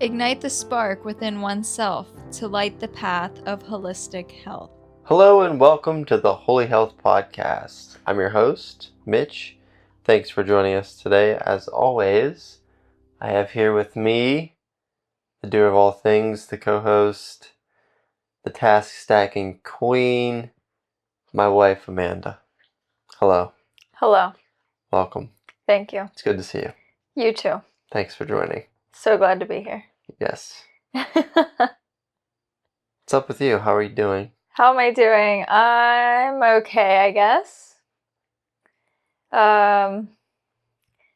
Ignite the spark within oneself to light the path of holistic health. Hello and welcome to the Holy Health Podcast. I'm your host, Mitch. Thanks for joining us today. As always, I have here with me, the doer of all things, the co-host, the task-stacking queen, my wife, Amanda. Hello. Hello. Welcome. Thank you. It's good to see you. You too. Thanks for joining. So glad to be here. Yes. What's up with you? How are you doing? How am I doing? I'm okay, I guess.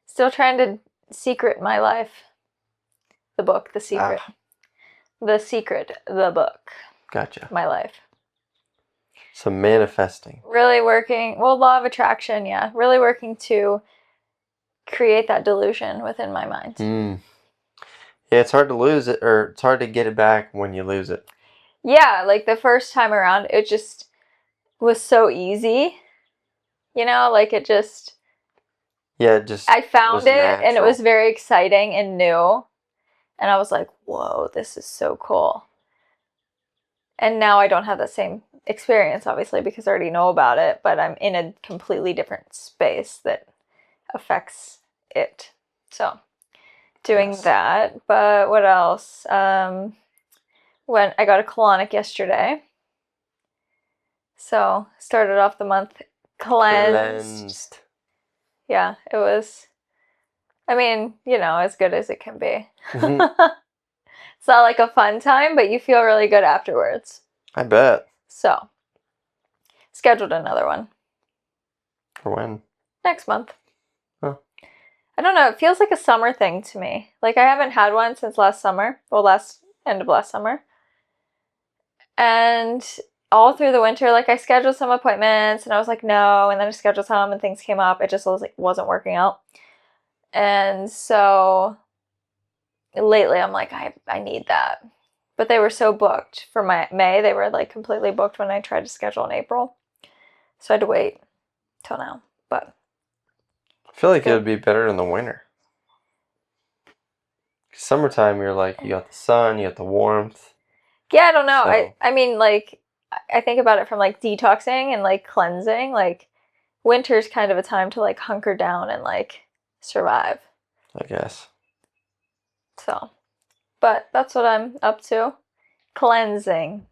Still trying to secret my life. The book, The Secret. The Secret, the book. Gotcha. My life. So manifesting. Really working, law of attraction, yeah. Really working to create that delusion within my mind. Yeah, it's hard to lose it, or it's hard to get it back when you lose it. Yeah, like the first time around, it just was so easy. You know, like it just... Yeah, it just I found it, natural. and it was very exciting and new. And I was like, whoa, this is so cool. And now I don't have the same experience, obviously, because I already know about it. But I'm in a completely different space that affects it. So, doing that. But what else? When I got a colonic yesterday. So, started off the month cleansed. Yeah, it was, I mean, you know, as good as it can be. Mm-hmm. It's not like a fun time, but you feel really good afterwards. I bet. So, scheduled another one. For when? Next month. Oh. I don't know, it feels like a summer thing to me. Like, I haven't had one since last summer. Well, end of last summer. And all through the winter, like, I scheduled some appointments, and I was like, no, and then I scheduled some, and things came up. It just wasn't working out. And so lately I'm like, I need that. But they were so booked for May. They were like completely booked when I tried to schedule in April. So I had to wait till now. But I feel like it would be better in the winter. Summertime, you're like, you got the sun, you got the warmth. Yeah, I don't know. So. I mean, like, I think about it from like detoxing and like cleansing. Like, winter's kind of a time to like hunker down and like survive. I guess. So, but that's what I'm up to. Cleansing.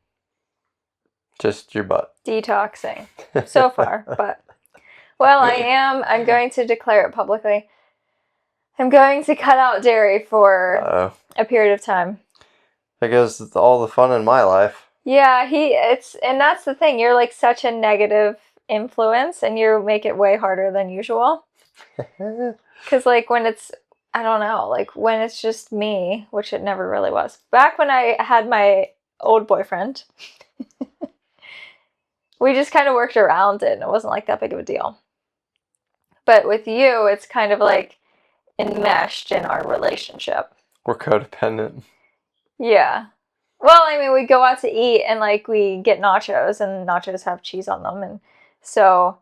Just your butt. Detoxing. So far, but... Well, I'm going to declare it publicly. I'm going to cut out dairy for a period of time. That goes all the fun in my life. Yeah, and that's the thing. You're like such a negative influence, and you make it way harder than usual. Because like when it's, I don't know, like when it's just me, which it never really was. Back when I had my old boyfriend, we just kind of worked around it, and it wasn't like that big of a deal. But with you, it's kind of like enmeshed in our relationship. We're codependent. Yeah. Well, I mean, we go out to eat and like we get nachos, and nachos have cheese on them. And so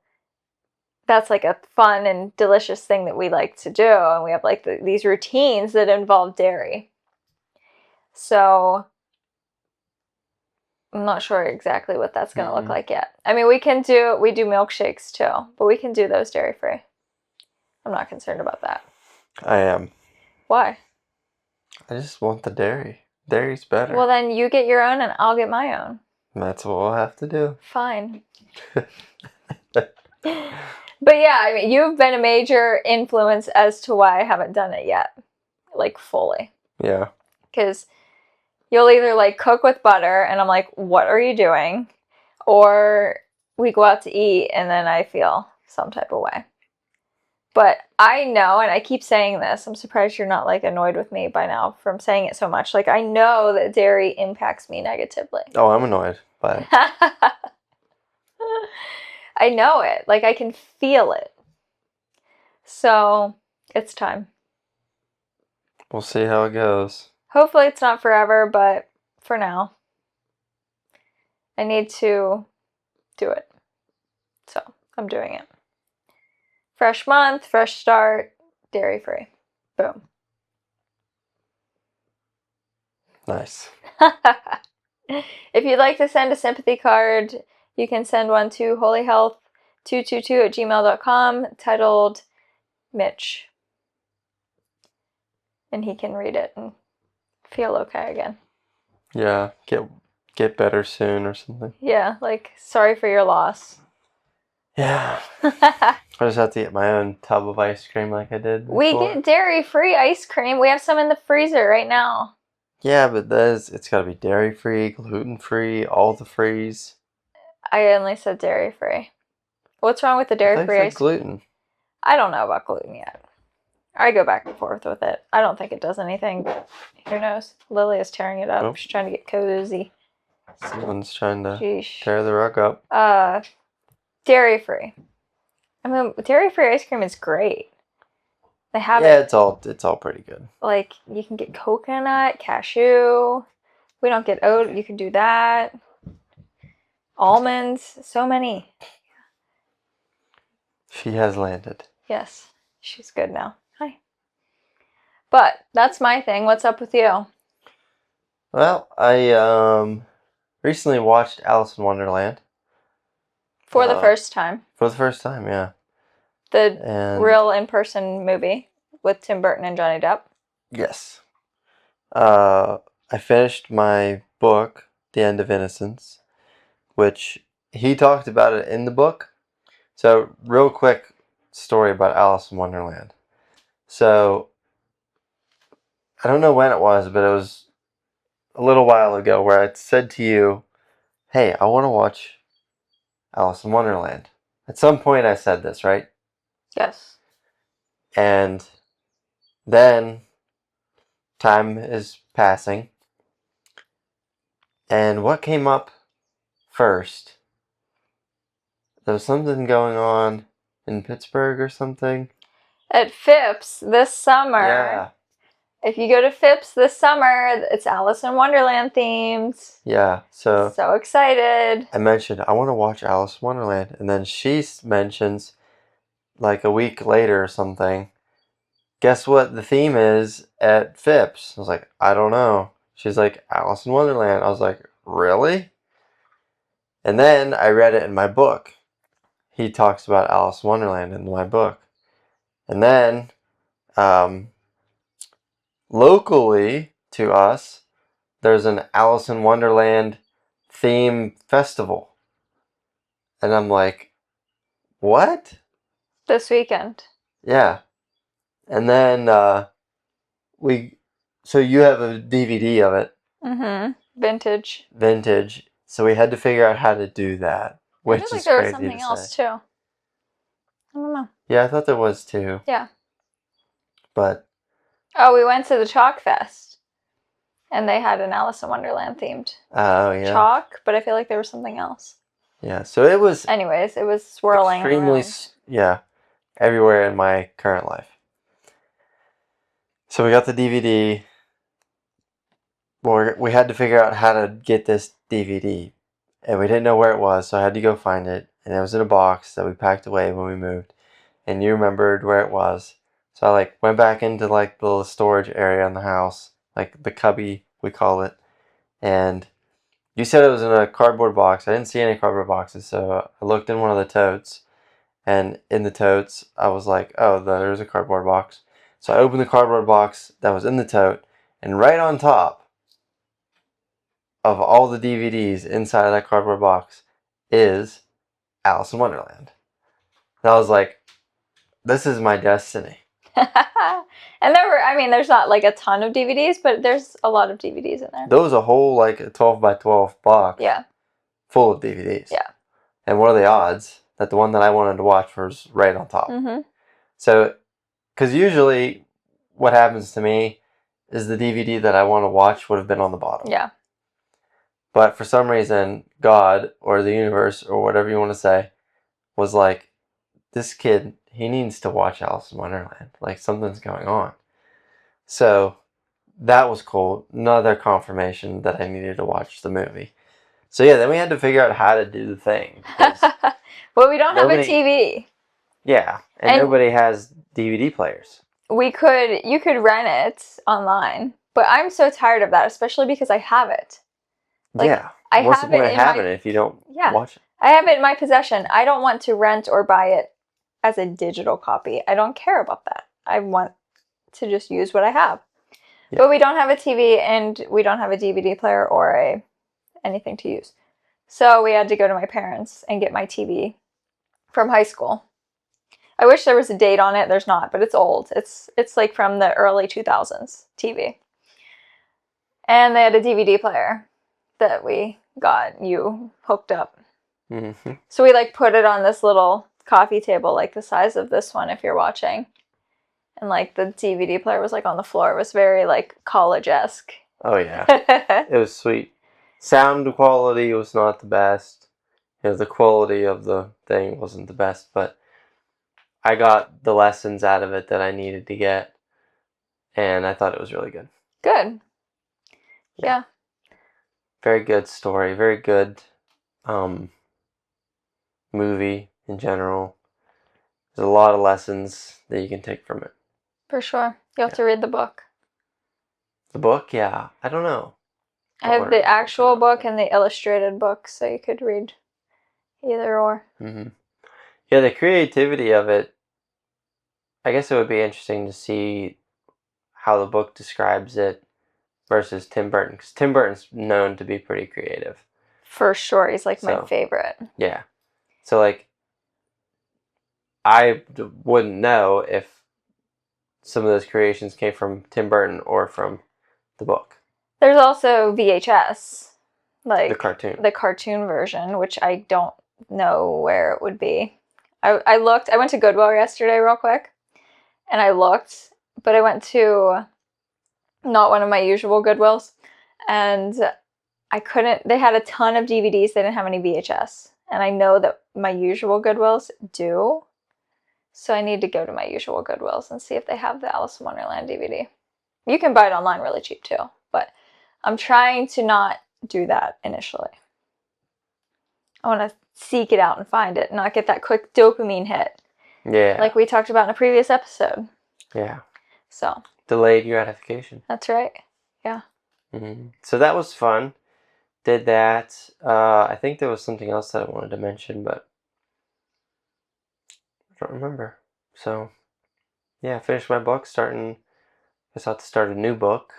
that's like a fun and delicious thing that we like to do. And we have like these routines that involve dairy. So I'm not sure exactly what that's going to look like yet. I mean, we do milkshakes too, but we can do those dairy free. I'm not concerned about that. I am. Why? I just want the dairy. Dairy's better. Well, then you get your own and I'll get my own. That's what we'll have to do. Fine. But yeah, I mean, you've been a major influence as to why I haven't done it yet. Like, fully. Yeah. Because you'll either, like, cook with butter, and I'm like, what are you doing? Or we go out to eat, and then I feel some type of way. But I know, and I keep saying this, I'm surprised you're not, like, annoyed with me by now from saying it so much. Like, I know that dairy impacts me negatively. Oh, I'm annoyed by it. I know it. Like, I can feel it. So, it's time. We'll see how it goes. Hopefully it's not forever, but for now, I need to do it. So, I'm doing it. Fresh month, fresh start, dairy free. Boom. Nice. If you'd like to send a sympathy card, you can send one to holyhealth222@gmail.com titled Mitch. And he can read it and feel okay again. Yeah, get better soon or something. Yeah, like, sorry for your loss. Yeah. I just have to get my own tub of ice cream like I did before. We get dairy-free ice cream. We have some in the freezer right now. Yeah, but it's got to be dairy-free, gluten-free, all the frees. I only said dairy-free. What's wrong with the I thought you dairy-free said ice cream? gluten. I don't know about gluten yet. I go back and forth with it. I don't think it does anything, but who knows? Lily is tearing it up. Nope. She's trying to get cozy. Someone's trying to Sheesh. tear the rug up. Dairy-free. I mean, dairy-free ice cream is great. They have Yeah, it. it's all pretty good. Like, you can get coconut, cashew. We don't get oat. You can do that. Almonds. So many. She has landed. Yes. She's good now. Hi. But that's my thing. What's up with you? Well, I recently watched Alice in Wonderland. For the first time. For the first time, yeah. The real in-person movie with Tim Burton and Johnny Depp. Yes. I finished my book, The End of Innocence, which he talked about it in the book. So, real quick story about Alice in Wonderland. So, I don't know when it was, but it was a little while ago where I said to you, hey, I want to watch Alice in Wonderland. At some point I said this, right? Yes. And then time is passing. And what came up first? There was something going on in Pittsburgh or something. At Phipps this summer. Yeah. If you go to Phipps this summer, it's Alice in Wonderland themed. Yeah, so excited. I mentioned, I want to watch Alice in Wonderland. And then she mentions, like a week later or something, guess what the theme is at Phipps? I was like, I don't know. She's like, Alice in Wonderland. I was like, really? And then I read it in my book. He talks about Alice in Wonderland in my book. And then, locally to us, there's an Alice in Wonderland theme festival. And I'm like, what? This weekend. Yeah. And then so you have a DVD of it. Mm-hmm. Vintage. So we had to figure out how to do that, which I feel like is there was crazy something to else say. too. I don't know. Yeah, I thought there was too. Yeah. But oh, we went to the Chalk Fest, and they had an Alice in Wonderland themed chalk, but I feel like there was something else. Yeah, so it was. Anyways, it was swirling extremely around. Everywhere in my current life. So we got the DVD. Well, we had to figure out how to get this DVD, and we didn't know where it was, so I had to go find it, and it was in a box that we packed away when we moved, and you remembered where it was, so I went back into the little storage area in the house, like the cubby we call it, and you said it was in a cardboard box. I didn't see any cardboard boxes, so I looked in one of the totes, and in the totes I was like, oh, there's a cardboard box. So I opened the cardboard box that was in the tote, and right on top of all the DVDs inside of that cardboard box is Alice in Wonderland. And I was like, this is my destiny. And there's not a ton of DVDs, but there's a lot of DVDs in there. There was a whole 12 by 12 box. Yeah. Full of DVDs. Yeah. And what are the odds that the one that I wanted to watch was right on top? Mm-hmm. So, because usually what happens to me is the DVD that I want to watch would have been on the bottom. Yeah. But for some reason, God or the universe or whatever you want to say was like, this kid, he needs to watch Alice in Wonderland. Something's going on. So that was cool. Another confirmation that I needed to watch the movie. So yeah, then we had to figure out how to do the thing. Well, we don't have a TV. Yeah, and nobody has DVD players. You could rent it online. But I'm so tired of that, especially because I have it. Like, yeah. I What's the have point it of in having my it if you don't yeah. watch it? I have it in my possession. I don't want to rent or buy it as a digital copy. I don't care about that. I want to just use what I have. Yeah. But we don't have a TV and we don't have a DVD player or anything to use. So we had to go to my parents and get my TV from high school. I wish there was a date on it. There's not, but it's old. It's like from the early 2000s TV. And they had a DVD player that we got you hooked up. Mm-hmm. So we like put it on this little coffee table, like the size of this one if you're watching. And like the DVD player was like on the floor. It was very like college-esque. Oh yeah. It was sweet. Sound quality was not the best. The quality of the thing wasn't the best, but I got the lessons out of it that I needed to get, and I thought it was really good. Good. Yeah. Very good story. Very good movie in general. There's a lot of lessons that you can take from it. For sure. You have to read the book. The book, yeah. I don't know. I have the actual book and the illustrated book, so you could read either or. Mm-hmm. Yeah, the creativity of it, I guess it would be interesting to see how the book describes it versus Tim Burton, because Tim Burton's known to be pretty creative. For sure. He's like my favorite. Yeah. So, like, I wouldn't know if some of those creations came from Tim Burton or from the book. There's also VHS, like the cartoon version, which I don't know where it would be. I looked. I went to Goodwill yesterday real quick, and I looked, but I went to not one of my usual Goodwills, and I couldn't. They had a ton of DVDs. They didn't have any VHS, and I know that my usual Goodwills do. So I need to go to my usual Goodwills and see if they have the Alice in Wonderland DVD. You can buy it online really cheap too, but I'm trying to not do that initially. I want to seek it out and find it, not get that quick dopamine hit. Yeah. Like we talked about in a previous episode. Yeah. So. Delayed gratification. That's right. Yeah. Mm-hmm. So that was fun. Did that. I think there was something else that I wanted to mention, but I don't remember. So, yeah, I finished my book. I guess I'll have to start a new book.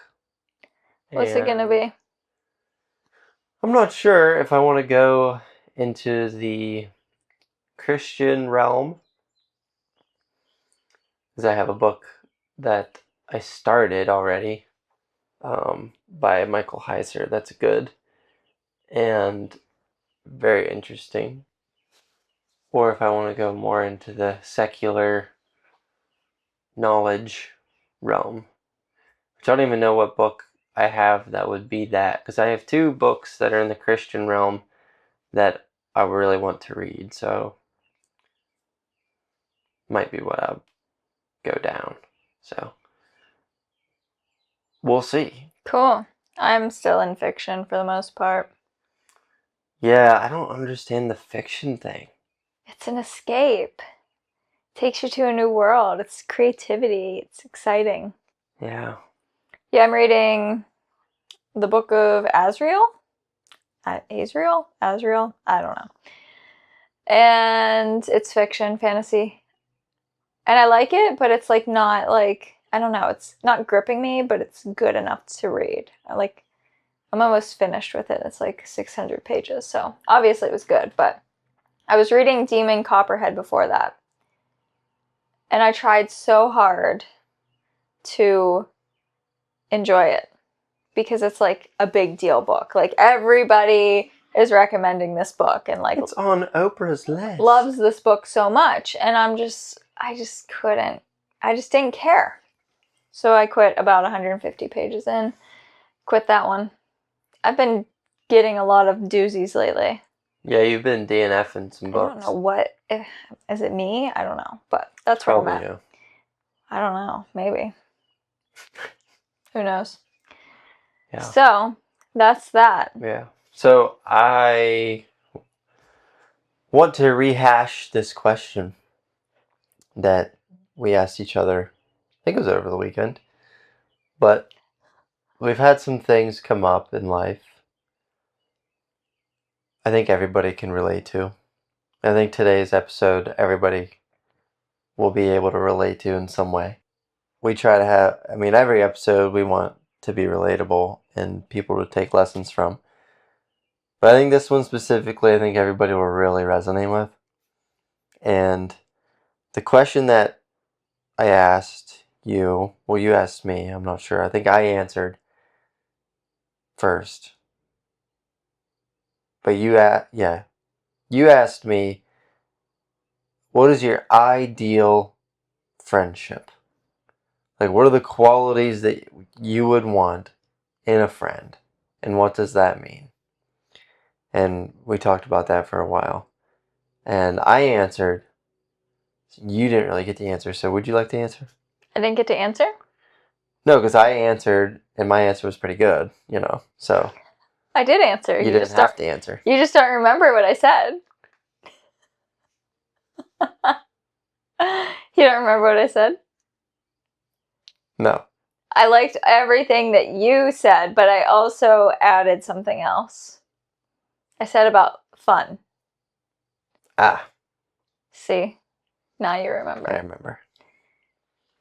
What's it gonna be? I'm not sure if I want to go into the Christian realm, because I have a book that I started already by Michael Heiser. That's good and very interesting. Or if I want to go more into the secular knowledge realm, which I don't even know what book I have that would be that, because I have two books that are in the Christian realm that I really want to read, so might be what I'll go down. So we'll see. Cool. I'm still in fiction for the most part. Yeah, I don't understand the fiction thing. It's an escape. It takes you to a new world. It's creativity. It's exciting. Yeah. Yeah, I'm reading the book of Azrael. Azrael? I don't know. And it's fiction, fantasy. And I like it, but it's like not like, I don't know, it's not gripping me, but it's good enough to read. I'm almost finished with it. It's like 600 pages, so obviously it was good, but I was reading Demon Copperhead before that. And I tried so hard to enjoy it because it's like a big deal book. Like everybody is recommending this book and like it's on Oprah's list. Loves this book so much, and I just couldn't. I just didn't care. So I quit about 150 pages in. Quit that one. I've been getting a lot of doozies lately. Yeah, you've been DNFing some books. I don't know what. Is it me? I don't know. But that's Probably where I'm at. you. I don't know. Maybe. Who knows? Yeah. So, that's that. Yeah. So, I want to rehash this question that we asked each other. I think it was over the weekend. But we've had some things come up in life I think everybody can relate to. I think today's episode, everybody will be able to relate to in some way. We try to have, every episode we want to be relatable and people to take lessons from. But I think this one specifically, I think everybody will really resonate with. And the question that I asked you, well, you asked me, I'm not sure. I think I answered first. But you asked me, what is your ideal friendship? Like, what are the qualities that you would want in a friend? And what does that mean? And we talked about that for a while. And I answered. You didn't really get the answer, so would you like to answer? I didn't get to answer? No, because I answered, and my answer was pretty good, so. I did answer. You didn't have to answer. You just don't remember what I said. You don't remember what I said? No. I liked everything that you said, but I also added something else. I said about fun. Ah. See? Now you remember. I remember.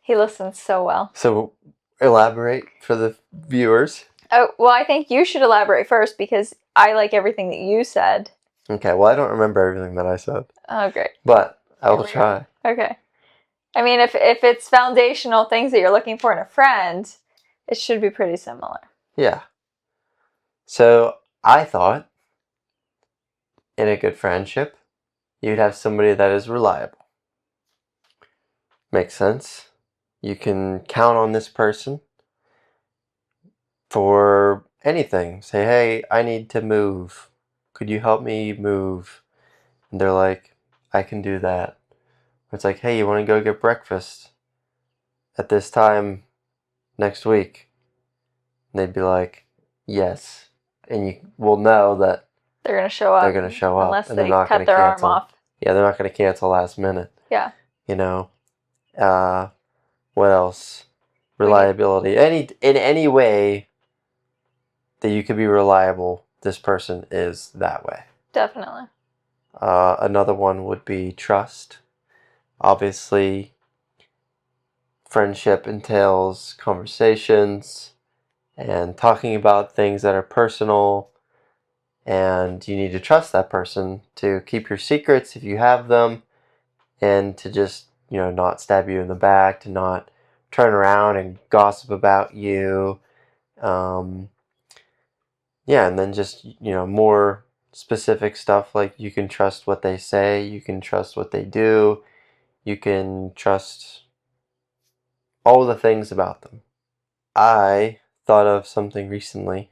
He listens so well. So, elaborate for the viewers. Oh, well, I think you should elaborate first because I like everything that you said. Okay, well, I don't remember everything that I said. Oh, great. But I will try. Okay. I mean, if it's foundational things that you're looking for in a friend, it should be pretty similar. Yeah. So, I thought in a good friendship, you'd have somebody that is reliable. Makes sense. You can count on this person for anything. Say, hey, I need to move. Could you help me move? And they're like, I can do that. It's like, hey, you want to go get breakfast at this time next week? And they'd be like, yes. And you will know that they're going to show up. They're going to show up. Unless and they they're not cut their arm off. Yeah, they're not going to cancel last minute. Yeah. What else? Reliability. In any way that you could be reliable, this person is that way. Definitely. Another one would be trust. Obviously, friendship entails conversations and talking about things that are personal, and you need to trust that person to keep your secrets if you have them, and to just, not stab you in the back, to not turn around and gossip about you. And then just, more specific stuff like you can trust what they say, you can trust what they do, you can trust all the things about them. I thought of something recently.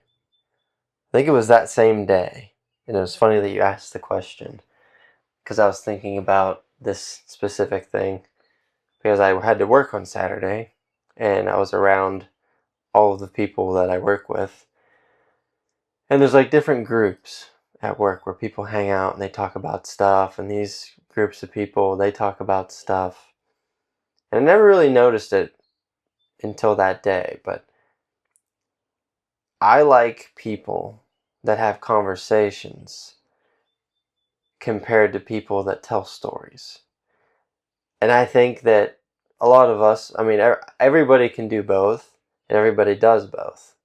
I think it was that same day. And it was funny that you asked the question, because I was thinking about this specific thing because I had to work on Saturday and I was around all of the people that I work with. And there's like different groups at work where people hang out and they talk about stuff, and these groups of people, they talk about stuff. And I never really noticed it until that day, but I like people that have conversations compared to people that tell stories. And I think that a lot of us, everybody can do both, and everybody does both.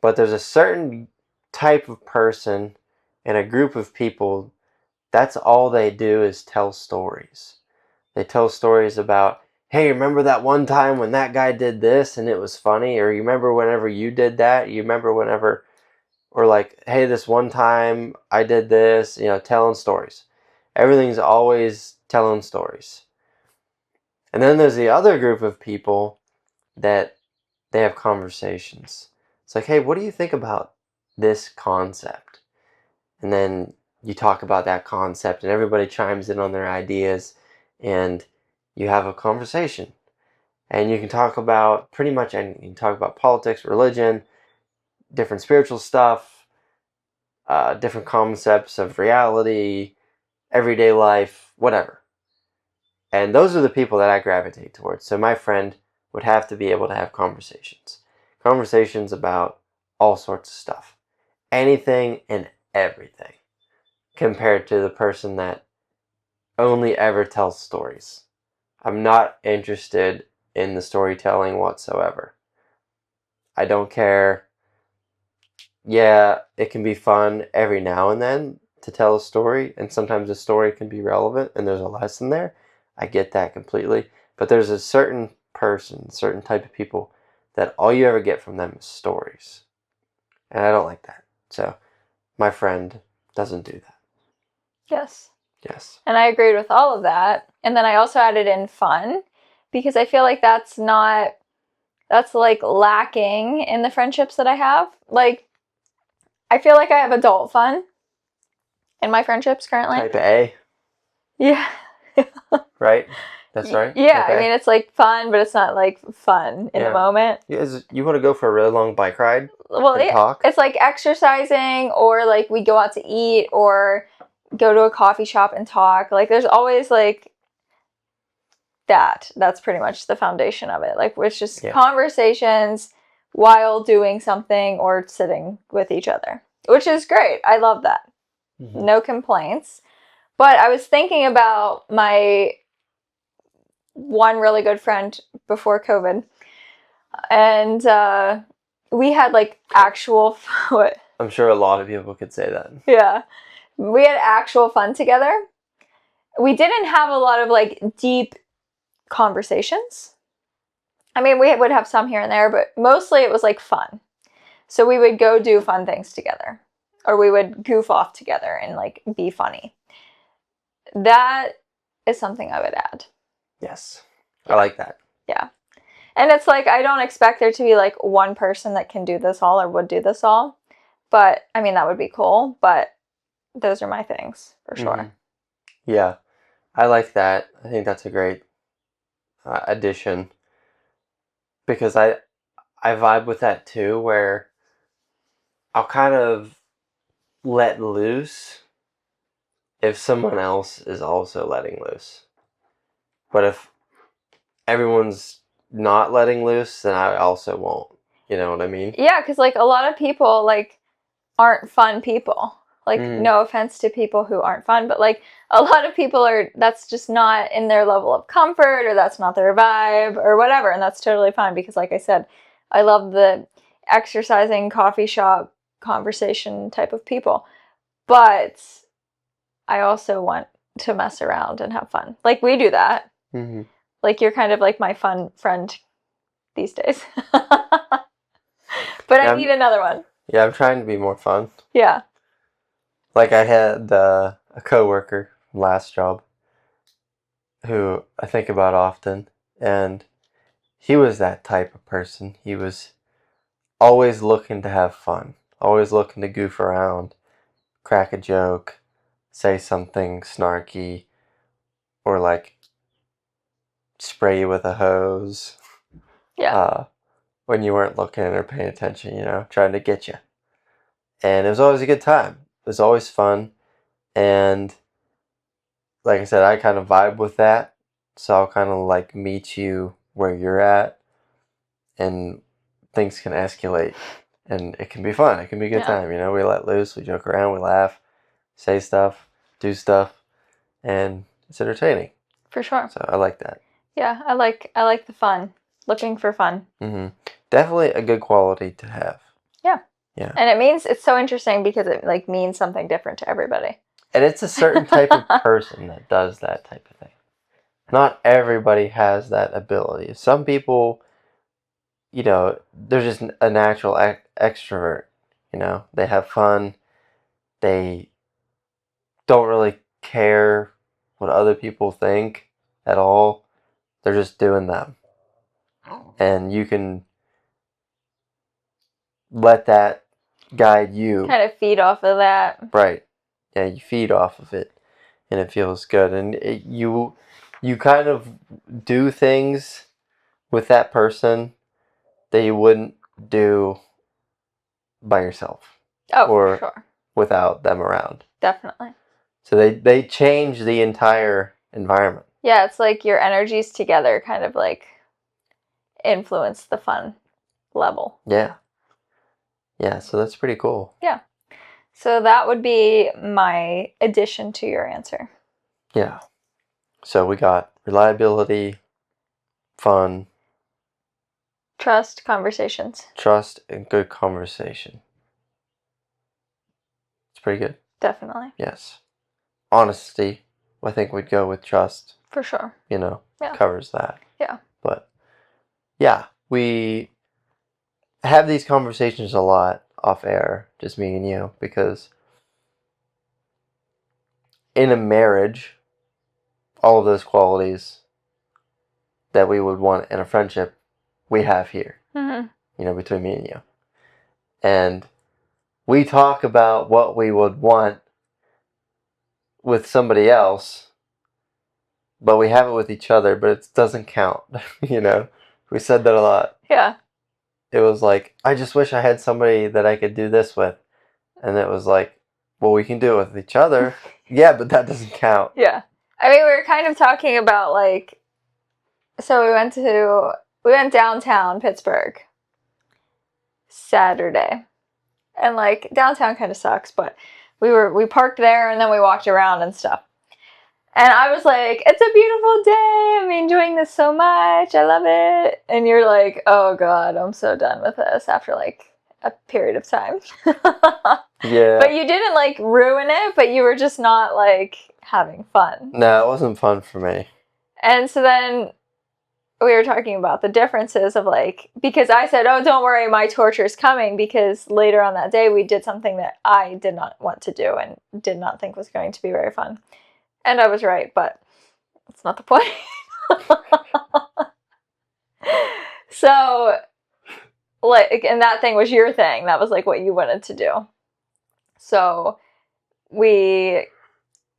But there's a certain type of person and a group of people, that's all they do is tell stories. They tell stories about, hey, remember that one time when that guy did this and it was funny? Or you remember whenever you did that? You remember whenever, or like, hey, this one time I did this, telling stories. Everything's always telling stories. And then there's the other group of people that they have conversations. It's like, hey, what do you think about this concept? And then you talk about that concept and everybody chimes in on their ideas and you have a conversation. And you can talk about pretty much anything. You can talk about politics, religion, different spiritual stuff, different concepts of reality, everyday life, whatever. And those are the people that I gravitate towards. So my friend would have to be able to have conversations. conversations about all sorts of stuff. Anything and everything. Compared to the person that only ever tells stories. I'm not interested in the storytelling whatsoever. I don't care. Yeah, it can be fun every now and then to tell a story, and sometimes a story can be relevant and there's a lesson there. I get that completely. But there's a certain person, certain type of people that all you ever get from them is stories. And I don't like that. So my friend doesn't do that. Yes. Yes. And I agreed with all of that. And then I also added in fun, because I feel like that's like lacking in the friendships that I have. Like, I feel like I have adult fun in my friendships currently. Type A. Yeah. Right? That's right? Yeah, Type I mean, it's like fun, but it's not like fun in the moment. You want to go for a really long bike ride? Well, and talk? It's like exercising, or like we go out to eat, or go to a coffee shop and talk. Like, there's always like that. That's pretty much the foundation of it. Like, it's just conversations while doing something or sitting with each other, which is great. I love that. Mm-hmm. No complaints. But I was thinking about my one really good friend before COVID, and we had like actual what? I'm sure a lot of people could say that. Yeah. We had actual fun together. We didn't have a lot of like deep conversations. I mean, we would have some here and there, but mostly it was like fun. So we would go do fun things together, or we would goof off together and like be funny. That is something I would add. Yes. I like that. Yeah. And it's like, I don't expect there to be like one person that can do this all or would do this all. But I mean, that would be cool. But those are my things for sure. Mm-hmm. Yeah. I like that. I think that's a great addition. Because I vibe with that too, where I'll kind of let loose if someone else is also letting loose. But if everyone's not letting loose, then I also won't. You know what I mean? Yeah, because like a lot of people like aren't fun people. Like, no offense to people who aren't fun, but like a lot of people that's just not in their level of comfort, or that's not their vibe or whatever. And that's totally fine, because like I said, I love the exercising coffee shop conversation type of people. But I also want to mess around and have fun. Like, we do that. Mm-hmm. Like, you're kind of like my fun friend these days. But I need another one. Yeah, I'm trying to be more fun. Yeah. Like, I had a coworker last job who I think about often, and he was that type of person. He was always looking to have fun, always looking to goof around, crack a joke, say something snarky, or like spray you with a hose. Yeah. When you weren't looking or paying attention, you know, trying to get you. And it was always a good time. It was always fun. And like I said, I kind of vibe with that. So I'll kind of like meet you where you're at. And things can escalate. And it can be fun. It can be a good time. You know, we let loose, we joke around, we laugh, say stuff, do stuff. And it's entertaining. For sure. So I like that. Yeah, I like the fun. Looking for fun. Mm-hmm. Definitely a good quality to have. Yeah. Yeah. And it's so interesting because it like means something different to everybody. And it's a certain type of person that does that type of thing. Not everybody has that ability. Some people, you know, they're just a natural extrovert. You know, they have fun. They don't really care what other people think at all. They're just doing them. And you can let that guide you. Kind of feed off of that. Right. Yeah, you feed off of it. And it feels good. And you kind of do things with that person that you wouldn't do by yourself. Oh, or for sure. Without them around. Definitely. So they change the entire environment. Yeah, it's like your energies together kind of like influence the fun. level. Yeah. Yeah, so that's pretty cool. Yeah. So that would be my addition to your answer. Yeah. So we got reliability, fun, Trust, conversations. trust, and good conversation. It's pretty good. Definitely. Yes. Honesty, I think we'd go with trust. For sure. Yeah. Covers that. Yeah. But yeah, we have these conversations a lot off air, just me and you, because in a marriage, all of those qualities that we would want in a friendship, we have here, between me and you. And we talk about what we would want with somebody else, but we have it with each other, but it doesn't count. We said that a lot. Yeah. It was like, I just wish I had somebody that I could do this with. And it was like, well, we can do it with each other. Yeah, but that doesn't count. Yeah. I mean, we were kind of talking about, like, so we went downtown Pittsburgh Saturday. And, like, downtown kind of sucks, but we parked there and then we walked around and stuff. And I was like, it's a beautiful day. I'm enjoying this so much. I love it. And you're like, oh God, I'm so done with this after like a period of time. Yeah. But you didn't like ruin it, but you were just not like having fun. No, it wasn't fun for me. And so then we were talking about the differences of like, because I said, oh, don't worry, my torture's coming, because later on that day we did something that I did not want to do and did not think was going to be very fun. And I was right, but that's not the point. So, like, and that thing was your thing. That was like what you wanted to do. So we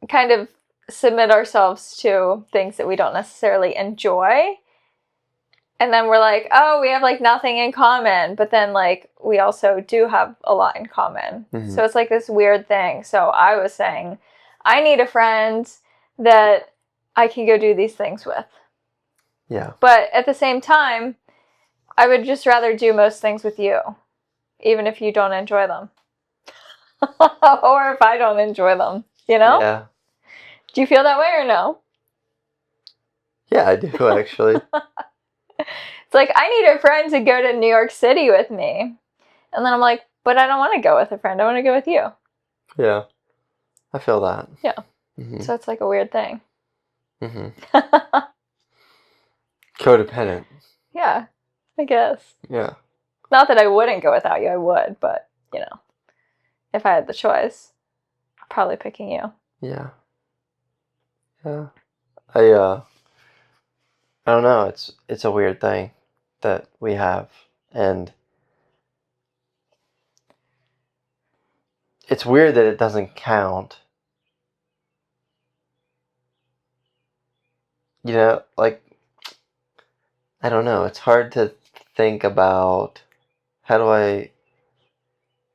kind of submit ourselves to things that we don't necessarily enjoy. And then we're like, oh, we have like nothing in common. But then like we also do have a lot in common. Mm-hmm. So it's like this weird thing. So I was saying, I need a friend that I can go do these things with. Yeah. But at the same time, I would just rather do most things with you, even if you don't enjoy them. Or if I don't enjoy them, Yeah. Do you feel that way or no? Yeah, I do, actually. It's like, I need a friend to go to New York City with me. And then I'm like, but I don't want to go with a friend. I want to go with you. Yeah. I feel that. Yeah. Mm-hmm. So it's like a weird thing. Mm-hmm. Codependent. Yeah, I guess. Yeah. Not that I wouldn't go without you. I would, but, if I had the choice, I'm probably picking you. Yeah. Yeah. I don't know. It's a weird thing that we have, and it's weird that it doesn't count. Like, I don't know. It's hard to think about how do I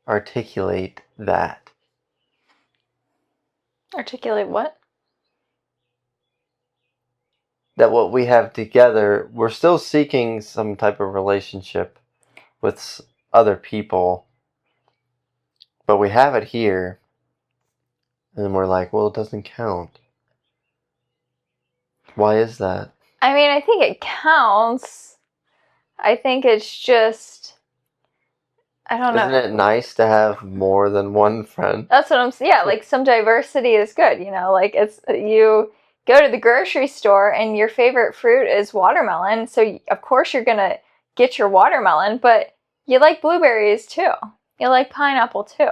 articulate that. Articulate what? That what we have together, we're still seeking some type of relationship with other people, but we have it here, and we're like, well, it doesn't count. Why is that? I mean, I think it counts. I think it's just, I don't know. Isn't it nice to have more than one friend? That's what I'm saying. Yeah, like some diversity is good, like it's, you go to the grocery store and your favorite fruit is watermelon. So of course you're going to get your watermelon, but you like blueberries too. You like pineapple too.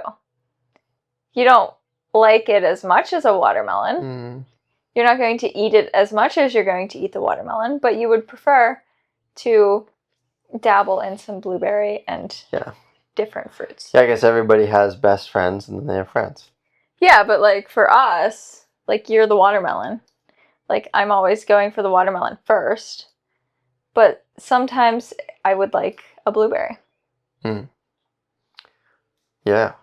You don't like it as much as a watermelon. Mm. You're not going to eat it as much as you're going to eat the watermelon, but you would prefer to dabble in some blueberry and different fruits. Yeah, I guess everybody has best friends and then they have friends. Yeah, but like for us, like you're the watermelon. Like I'm always going for the watermelon first, but sometimes I would like a blueberry. Mm. Yeah.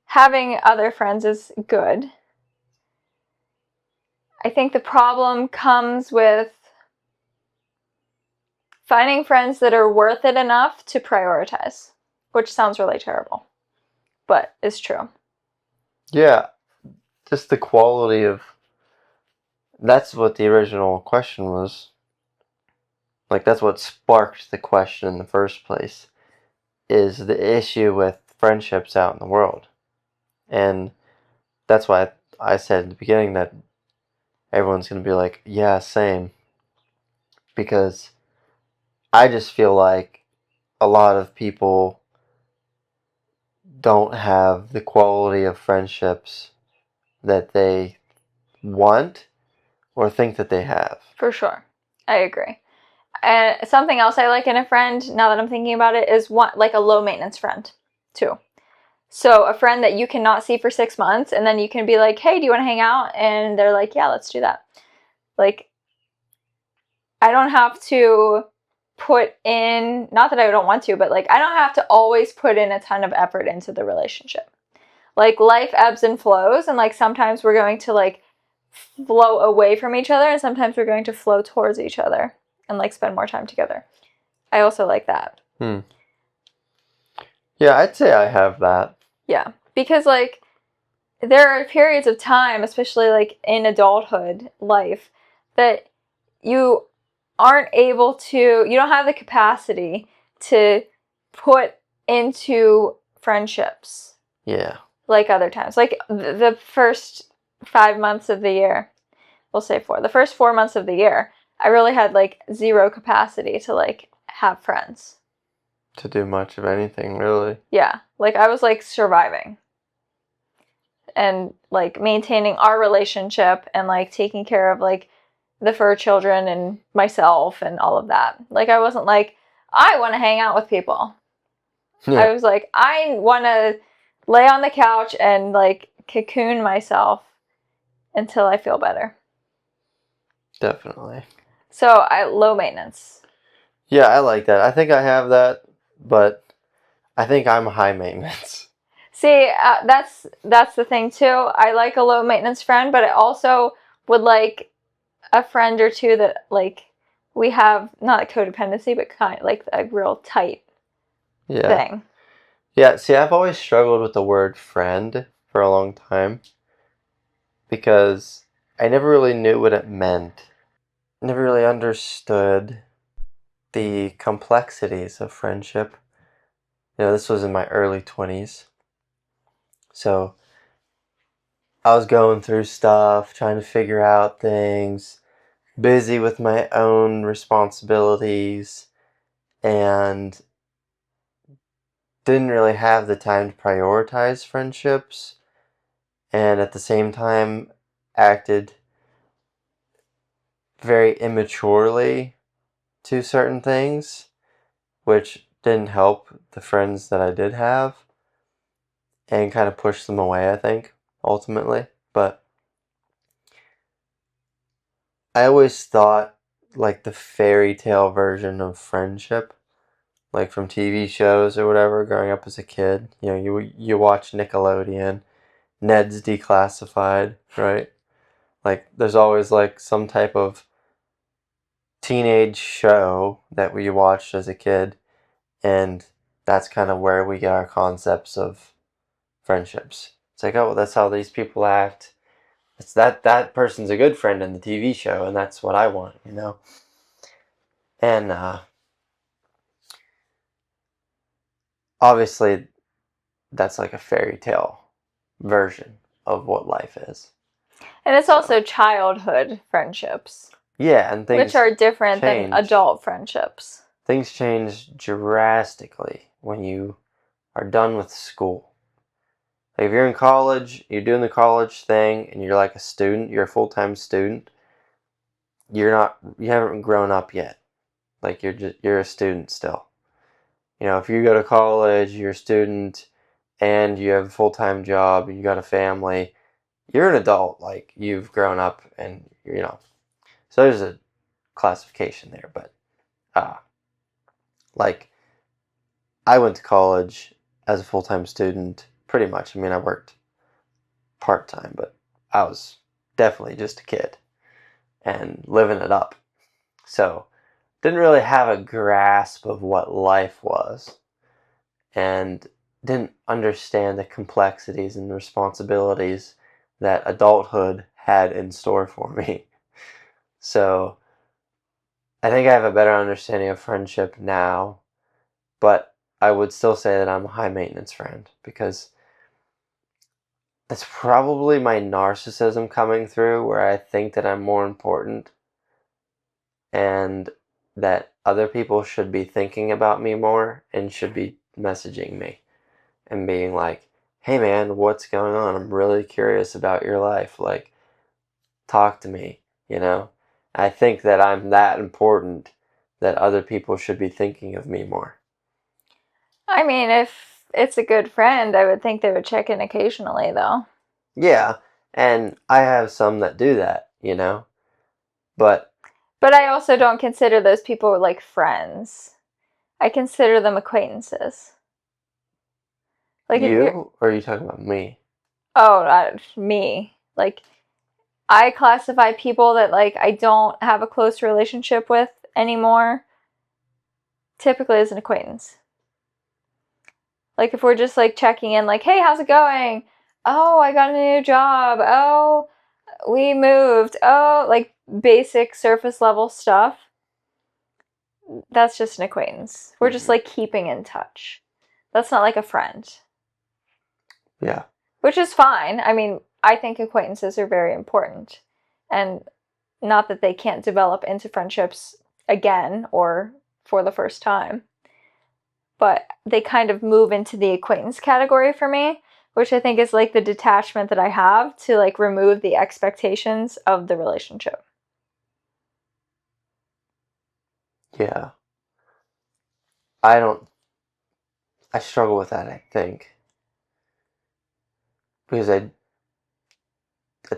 Having other friends is good. I think the problem comes with Finding friends that are worth it enough to prioritize, which sounds really terrible, but is true. Yeah, just the quality of. That's what the original question was. Like, that's what sparked the question in the first place, is the issue with friendships out in the world. And that's why I said at the beginning that everyone's going to be like, yeah, same. Because I just feel like a lot of people don't have the quality of friendships that they want or think that they have. For sure. I agree. And something else I like in a friend, now that I'm thinking about it, is like a low maintenance friend, too. So a friend that you cannot see for 6 months, and then you can be like, hey, do you want to hang out? And they're like, yeah, let's do that. Like, I don't have to put in, not that I don't want to, but like, I don't have to always put in a ton of effort into the relationship. Like, life ebbs and flows, and like, sometimes we're going to like flow away from each other, and sometimes we're going to flow towards each other and like spend more time together. I also like that. Yeah, I'd say I have that. Yeah, because like there are periods of time, especially like in adulthood life, that you aren't able to, you don't have the capacity to put into friendships. Yeah. Like other times. Like the first 5 months of the year, we'll say 4. The first 4 months of the year, I really had like zero capacity to like have friends. To do much of anything, really. Yeah. Like I was like surviving. And like maintaining our relationship and like taking care of like the fur children and myself and all of that. Like I wasn't like, I want to hang out with people. Yeah. I was like, I want to lay on the couch and like cocoon myself until I feel better. Definitely. So low maintenance. Yeah, I like that. I think I have that, but I think I'm high maintenance. See, that's the thing too. I like a low maintenance friend, but I also would like a friend or two that like we have not a codependency, but kind of like a real tight thing. Yeah, see, I've always struggled with the word friend for a long time because I never really knew what it meant. Never really understood the complexities of friendship. You know, this was in my early 20s. So I was going through stuff, trying to figure out things, busy with my own responsibilities, and didn't really have the time to prioritize friendships, and at the same time acted very immaturely to certain things, which didn't help the friends that I did have and kind of pushed them away, I think, ultimately. But I always thought like the fairy tale version of friendship, like from TV shows or whatever, growing up as a kid. You know, you watch Nickelodeon, Ned's Declassified, right? Like there's always like some type of teenage show that we watched as a kid, and that's kind of where we get our concepts of friendships. It's like, oh, well, that's how these people act. It's that person's a good friend in the TV show, and that's what I want, you know. And obviously, that's like a fairy tale version of what life is. And it's also childhood friendships. Yeah, and things which are different than adult friendships. Things change drastically when you are done with school. Like if you're in college, you're doing the college thing, and you're like a student, you're a full-time student, you haven't grown up yet. Like you're a student still. You know, if you go to college, you're a student, and you have a full-time job, and you got a family, you're an adult. Like you've grown up, and you know. So there's a classification there, but like I went to college as a full-time student, pretty much. I mean, I worked part-time, but I was definitely just a kid and living it up. So didn't really have a grasp of what life was, and didn't understand the complexities and responsibilities that adulthood had in store for me. So I think I have a better understanding of friendship now, but I would still say that I'm a high maintenance friend, because that's probably my narcissism coming through, where I think that I'm more important and that other people should be thinking about me more and should be messaging me and being like, hey man, what's going on? I'm really curious about your life. Like, talk to me, you know? I think that I'm that important that other people should be thinking of me more. I mean, if it's a good friend, I would think they would check in occasionally, though. Yeah, and I have some that do that, you know? But I also don't consider those people like friends. I consider them acquaintances. Like if you're, you, or are you talking about me? me. Like I classify people that like I don't have a close relationship with anymore typically as an acquaintance. Like if we're just like checking in like, "Hey, how's it going? Oh, I got a new job. Oh, we moved." Oh, like basic surface level stuff. That's just an acquaintance. We're just like keeping in touch. That's not like a friend. Yeah. Which is fine. I mean, I think acquaintances are very important. And not that they can't develop into friendships again or for the first time. But they kind of move into the acquaintance category for me, which I think is like the detachment that I have to like remove the expectations of the relationship. Yeah. I struggle with that, I think. Because at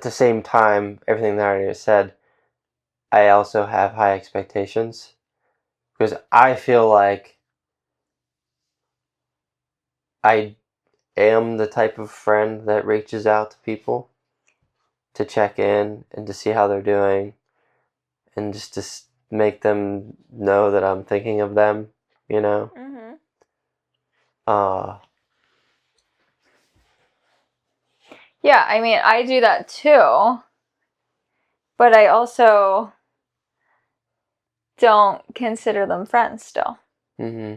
the same time, everything that I already said, I also have high expectations. Because I feel like I am the type of friend that reaches out to people to check in and to see how they're doing and just to make them know that I'm thinking of them, you know? Mm-hmm. Yeah, I mean, I do that too. But I also don't consider them friends still. Mm-hmm.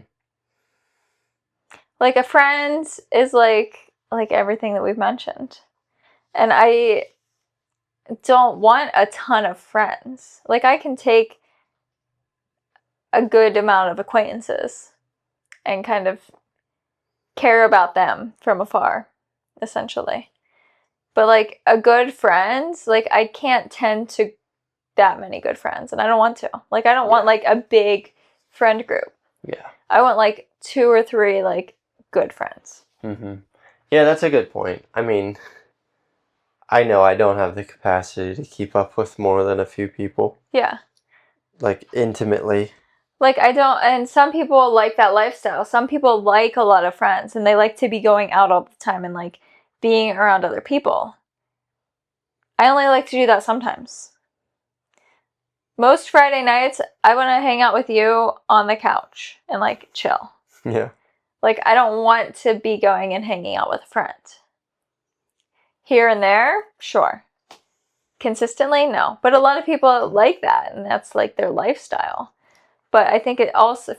Like a friend is like everything that we've mentioned. And I don't want a ton of friends. Like I can take a good amount of acquaintances and kind of care about them from afar, essentially. But like a good friend, like I can't tend to that many good friends, and I don't want to. Like I don't want like a big friend group. Yeah. I want like 2 or 3 like good friends. Mm-hmm. Yeah, that's a good point. I mean, I know I don't have the capacity to keep up with more than a few people. Yeah. Like, intimately. Like I don't, and some people like that lifestyle. Some people like a lot of friends and they like to be going out all the time and like being around other people. I only like to do that sometimes. Most Friday nights, I want to hang out with you on the couch and like chill. Yeah. Like I don't want to be going and hanging out with a friend. Here and there, sure. Consistently, no. But a lot of people like that and that's like their lifestyle. But I think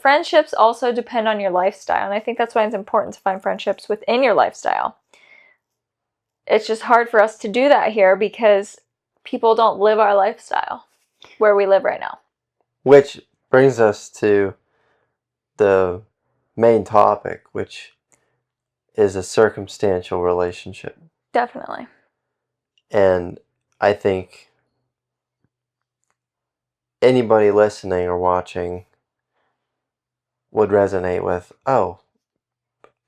friendships also depend on your lifestyle. And I think that's why it's important to find friendships within your lifestyle. It's just hard for us to do that here because people don't live our lifestyle where we live right now. Which brings us to the main topic, which is a circumstantial relationship. Definitely. And I think anybody listening or watching would resonate with, oh,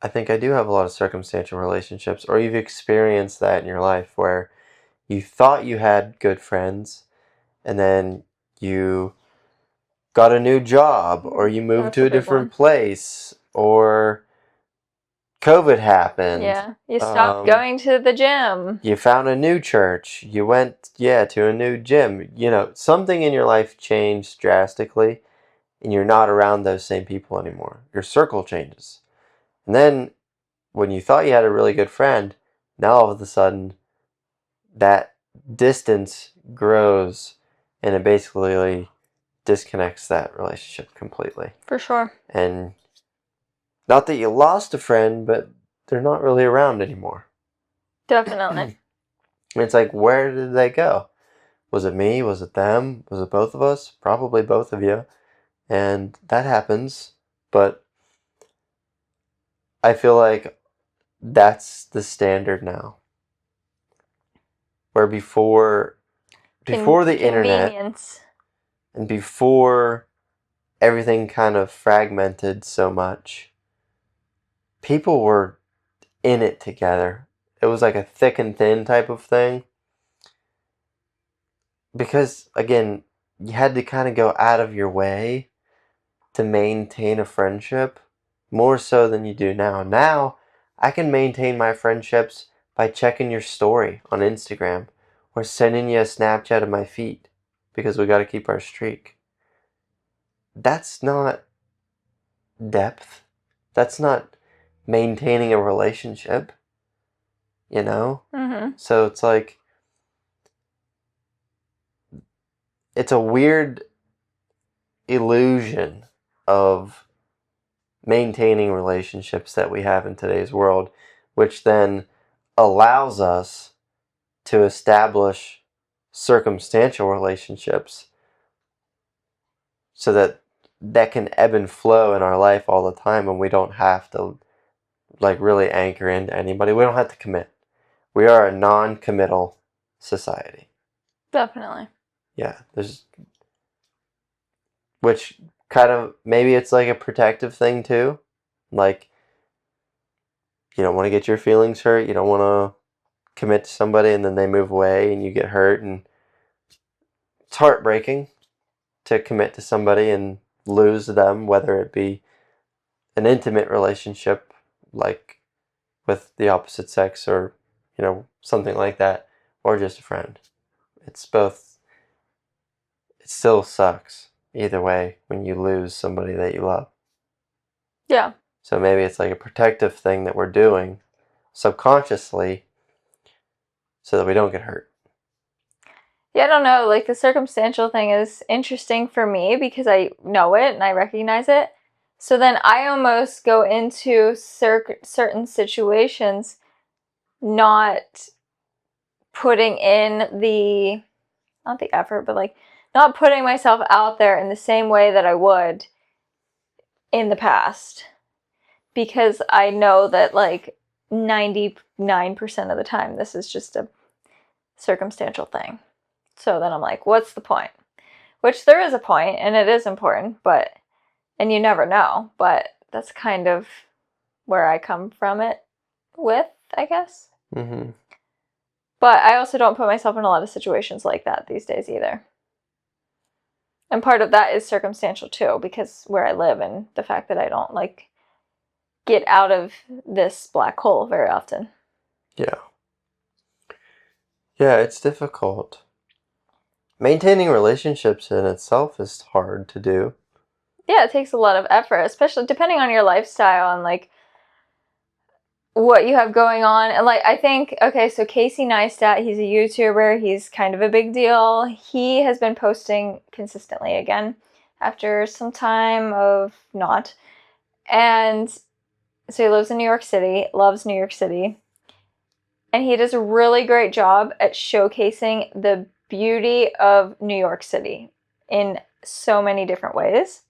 I think I do have a lot of circumstantial relationships, or you've experienced that in your life where you thought you had good friends and then you got a new job or you moved That's to a a big different one. place or COVID happened. Yeah. You stopped going to the gym. You found a new church. You went, to a new gym. You know, something in your life changed drastically and you're not around those same people anymore. Your circle changes. And then when you thought you had a really good friend, now all of a sudden that distance grows and it basically disconnects that relationship completely. For sure. And not that you lost a friend, but they're not really around anymore. Definitely. And it's like, where did they go? Was it me? Was it them? Was it both of us? Probably both of you. And that happens. But I feel like that's the standard now. Where before the internet Convenience. and before everything kind of fragmented so much, people were in it together. It was like a thick and thin type of thing. Because, again, you had to kind of go out of your way to maintain a friendship more so than you do now. Now, I can maintain my friendships by checking your story on Instagram or sending you a Snapchat of my feet because we got to keep our streak. That's not depth. That's not maintaining a relationship, you know? Mm-hmm. So it's like, it's a weird illusion of maintaining relationships that we have in today's world, which then allows us to establish circumstantial relationships so that can ebb and flow in our life all the time, and we don't have to like really anchor into anybody. We don't have to commit. We are a non-committal society. Definitely. Yeah, which kind of, maybe it's like a protective thing too. Like, you don't want to get your feelings hurt. You don't want to commit to somebody and then they move away and you get hurt. And it's heartbreaking to commit to somebody and lose them, whether it be an intimate relationship like with the opposite sex or, something like that, or just a friend. It's both. It still sucks either way when you lose somebody that you love. Yeah. So maybe it's like a protective thing that we're doing subconsciously so that we don't get hurt. Yeah, I don't know. Like, the circumstantial thing is interesting for me because I know it and I recognize it. So then I almost go into certain situations not putting in not the effort, but like not putting myself out there in the same way that I would in the past. Because I know that like 99% of the time this is just a circumstantial thing. So then I'm like, what's the point? Which there is a point, and it is important, and you never know, but that's kind of where I come from it with, I guess. Mm-hmm. But I also don't put myself in a lot of situations like that these days either. And part of that is circumstantial too, because where I live and the fact that I don't like get out of this black hole very often. Yeah. Yeah, it's difficult. Maintaining relationships in itself is hard to do. Yeah, it takes a lot of effort, especially depending on your lifestyle and like what you have going on. And like, I think, okay, so Casey Neistat, he's a YouTuber. He's kind of a big deal. He has been posting consistently again after some time of not. And so he lives in New York City, loves New York City. And he does a really great job at showcasing the beauty of New York City in so many different ways.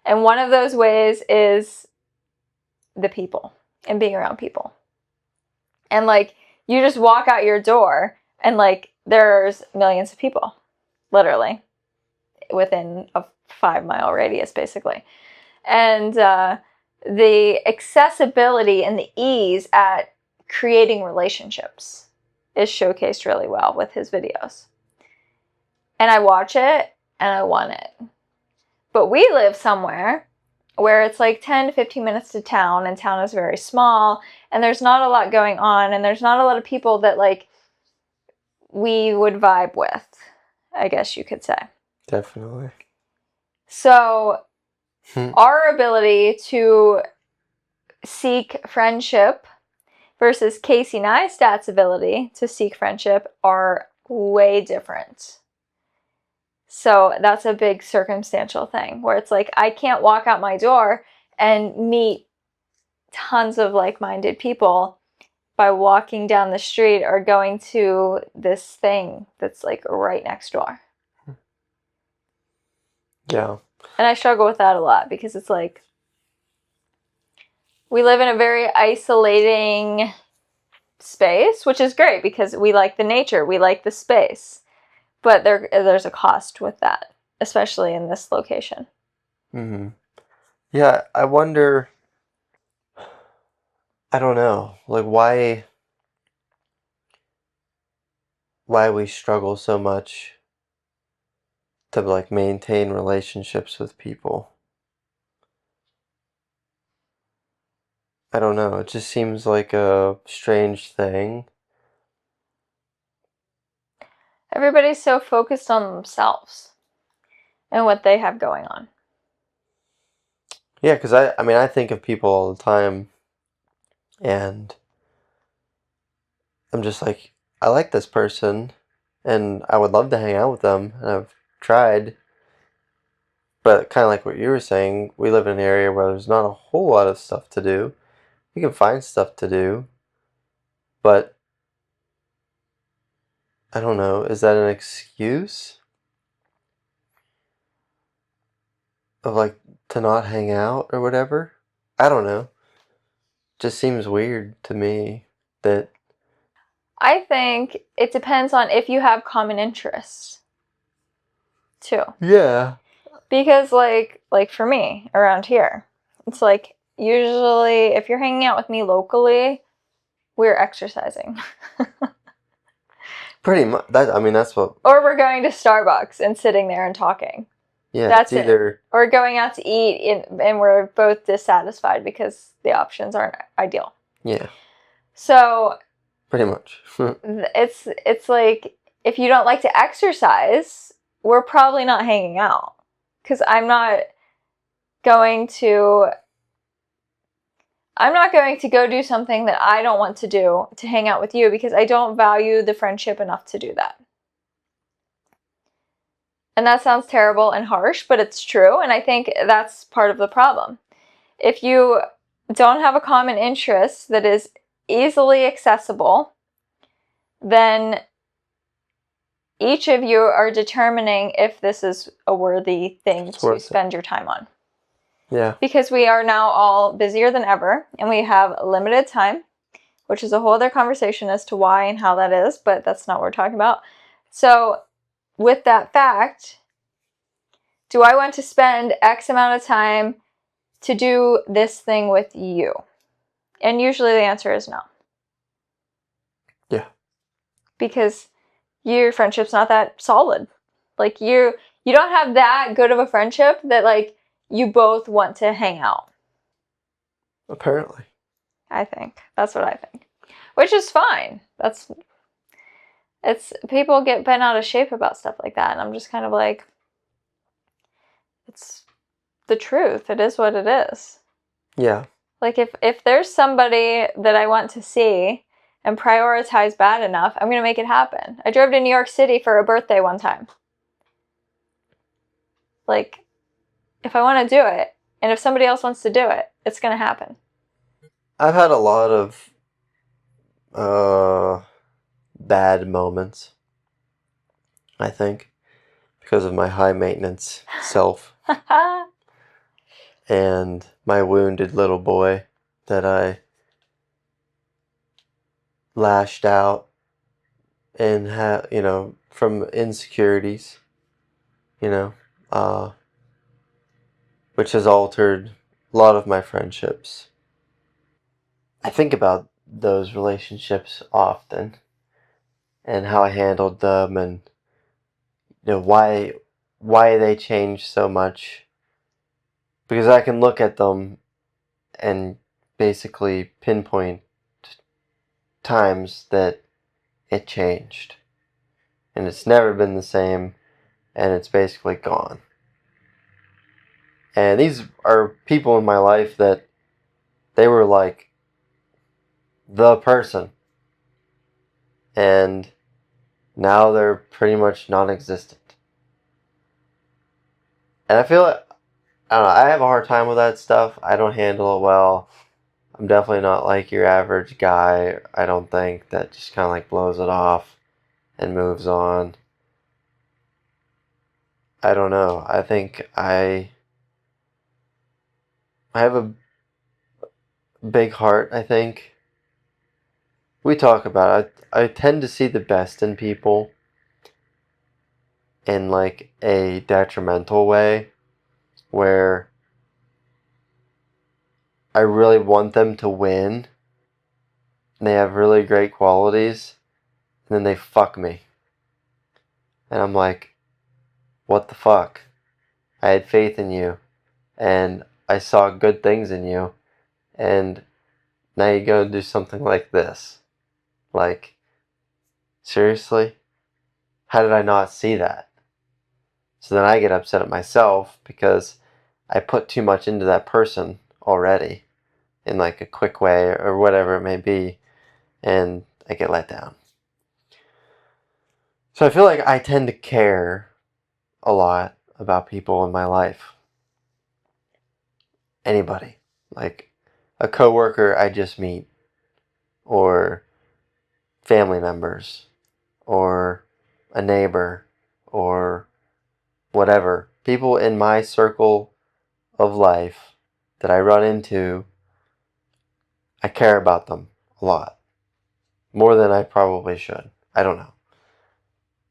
And one of those ways is the people and being around people. And like, you just walk out your door and like, there's millions of people, literally, within a 5-mile radius, basically. And the accessibility and the ease at creating relationships is showcased really well with his videos. And I watch it and I want it. But we live somewhere where it's like 10 to 15 minutes to town, and town is very small, and there's not a lot going on, and there's not a lot of people that like we would vibe with, I guess you could say. Definitely. So Our ability to seek friendship versus Casey Neistat's ability to seek friendship are way different. So that's a big circumstantial thing where it's like I can't walk out my door and meet tons of like-minded people by walking down the street or going to this thing that's like right next door. Yeah. And I struggle with that a lot because it's like we live in a very isolating space, which is great because we like the nature, we like the space. But there's a cost with that, especially in this location. Mm-hmm. Yeah, I wonder, I don't know, like why we struggle so much to like maintain relationships with people. I don't know, it just seems like a strange thing. Everybody's so focused on themselves and what they have going on. Yeah, because I mean, I think of people all the time, and I'm just like, I like this person, and I would love to hang out with them, and I've tried. But kind of like what you were saying, we live in an area where there's not a whole lot of stuff to do. You can find stuff to do, but I don't know, is that an excuse of like to not hang out or whatever? I don't know. Just seems weird to me that. I think it depends on if you have common interests, too. Yeah. Because like for me around here, it's like usually if you're hanging out with me locally, we're exercising. Pretty much. I mean, that's what. Or we're going to Starbucks and sitting there and talking. Yeah, That's it's either. it. Or going out to eat and we're both dissatisfied because the options aren't ideal. Yeah. So Pretty much. it's like if you don't like to exercise, we're probably not hanging out. Because I'm not going to go do something that I don't want to do to hang out with you because I don't value the friendship enough to do that. And that sounds terrible and harsh, but it's true. And I think that's part of the problem. If you don't have a common interest that is easily accessible, then each of you are determining if this is a worthy thing to spend your time on. Yeah. Because we are now all busier than ever and we have limited time, which is a whole other conversation as to why and how that is, but that's not what we're talking about. So with that fact, do I want to spend X amount of time to do this thing with you? And usually the answer is no. Yeah. Because your friendship's not that solid. Like you don't have that good of a friendship that like you both want to hang out. Apparently. I think. That's what I think. Which is fine. It's people get bent out of shape about stuff like that. And I'm just kind of like, it's the truth. It is what it is. Yeah. Like if there's somebody that I want to see and prioritize bad enough, I'm going to make it happen. I drove to New York City for a birthday one time. Like, if I want to do it, and if somebody else wants to do it, it's going to happen. I've had a lot of bad moments, I think, because of my high maintenance self and my wounded little boy that I lashed out and from insecurities, which has altered a lot of my friendships. I think about those relationships often and how I handled them and why they changed so much, because I can look at them and basically pinpoint times that it changed and it's never been the same and it's basically gone. And these are people in my life that they were like the person. And now they're pretty much non-existent. And I feel like, I don't know, I have a hard time with that stuff. I don't handle it well. I'm definitely not like your average guy, I don't think, that just kind of like blows it off and moves on. I don't know. I think I have a big heart, I think. We talk about it. I tend to see the best in people in like a detrimental way where I really want them to win and they have really great qualities and then they fuck me. And I'm like, what the fuck? I had faith in you and I saw good things in you and now you go and do something like this. Like, seriously? How did I not see that? So then I get upset at myself because I put too much into that person already in like a quick way or whatever it may be, and I get let down. So I feel like I tend to care a lot about people in my life. Anybody. Like a coworker I just meet, or family members, or a neighbor, or whatever. People in my circle of life that I run into, I care about them a lot. More than I probably should. I don't know.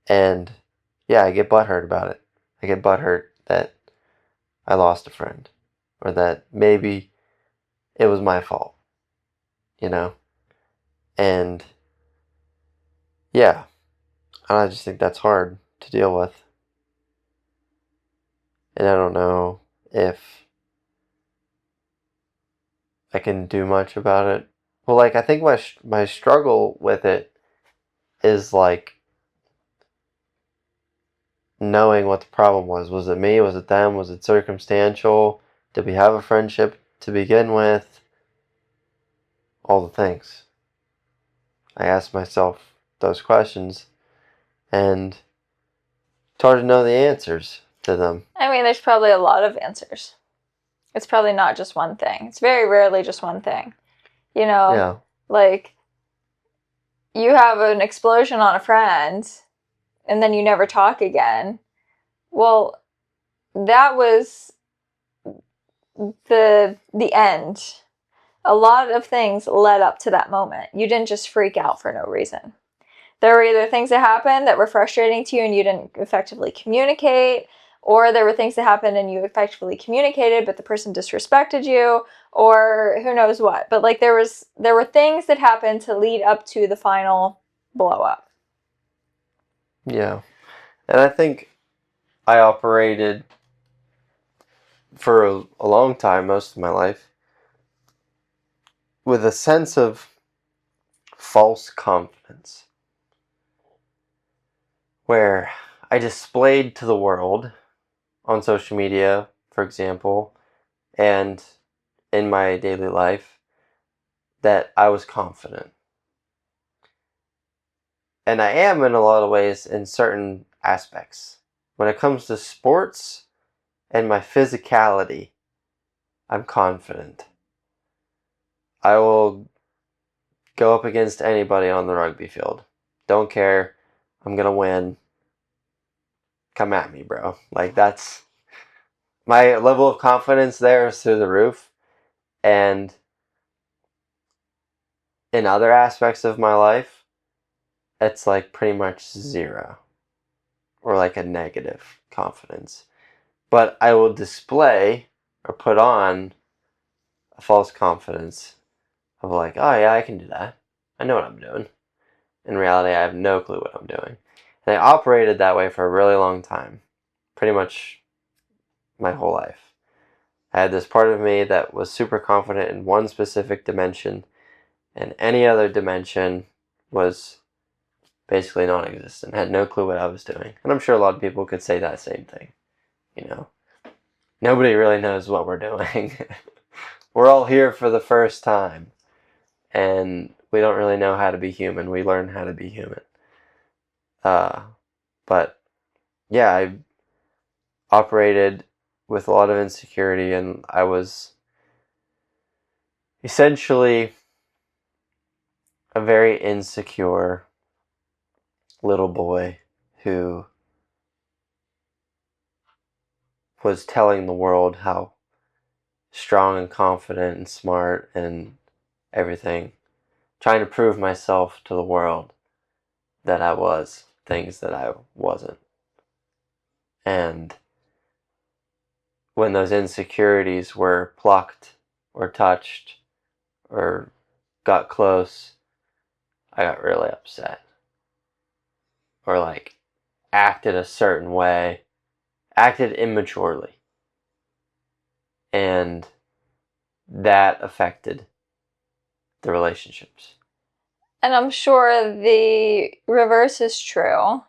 And yeah, I get butthurt about it. I get butthurt that I lost a friend. Or that maybe it was my fault. You know? And yeah, I just think that's hard to deal with. And I don't know if I can do much about it. Well, like, I think my struggle with it is like knowing what the problem was. Was it me? Was it them? Was it circumstantial? Did we have a friendship to begin with? All the things. I ask myself those questions, and it's hard to know the answers to them. I mean, there's probably a lot of answers. It's probably not just one thing. It's very rarely just one thing. You know, Yeah. like you have an explosion on a friend and then you never talk again. Well, that was the end. A lot of things led up to that moment. You didn't just freak out for no reason. There were either things that happened that were frustrating to you and you didn't effectively communicate, or there were things that happened and you effectively communicated but the person disrespected you, or who knows what. But like there were things that happened to lead up to the final blow up. Yeah. And I think I operated for a long time, most of my life, with a sense of false confidence. Where I displayed to the world on social media, for example, and in my daily life, that I was confident. And I am in a lot of ways in certain aspects. When it comes to sports and my physicality, I'm confident. I will go up against anybody on the rugby field. Don't care. I'm going to win. Come at me, bro. Like, that's my level of confidence there is through the roof. And in other aspects of my life, it's like pretty much zero. Or like a negative confidence. But I will display or put on a false confidence of like, oh yeah, I can do that. I know what I'm doing. In reality, I have no clue what I'm doing. And I operated that way for a really long time. Pretty much my whole life. I had this part of me that was super confident in one specific dimension, and any other dimension was basically non-existent. I had no clue what I was doing. And I'm sure a lot of people could say that same thing, you know. nobody really knows what we're doing. We're all here for the first time, and we don't really know how to be human. We learn how to be human. But yeah, I operated with a lot of insecurity, and I was essentially a very insecure little boy who was telling the world how strong and confident and smart and everything, trying to prove myself to the world that I was things that I wasn't. And when those insecurities were plucked or touched or got close, I got really upset. Or like acted a certain way, acted immaturely. And that affected the relationships. And I'm sure the reverse is true,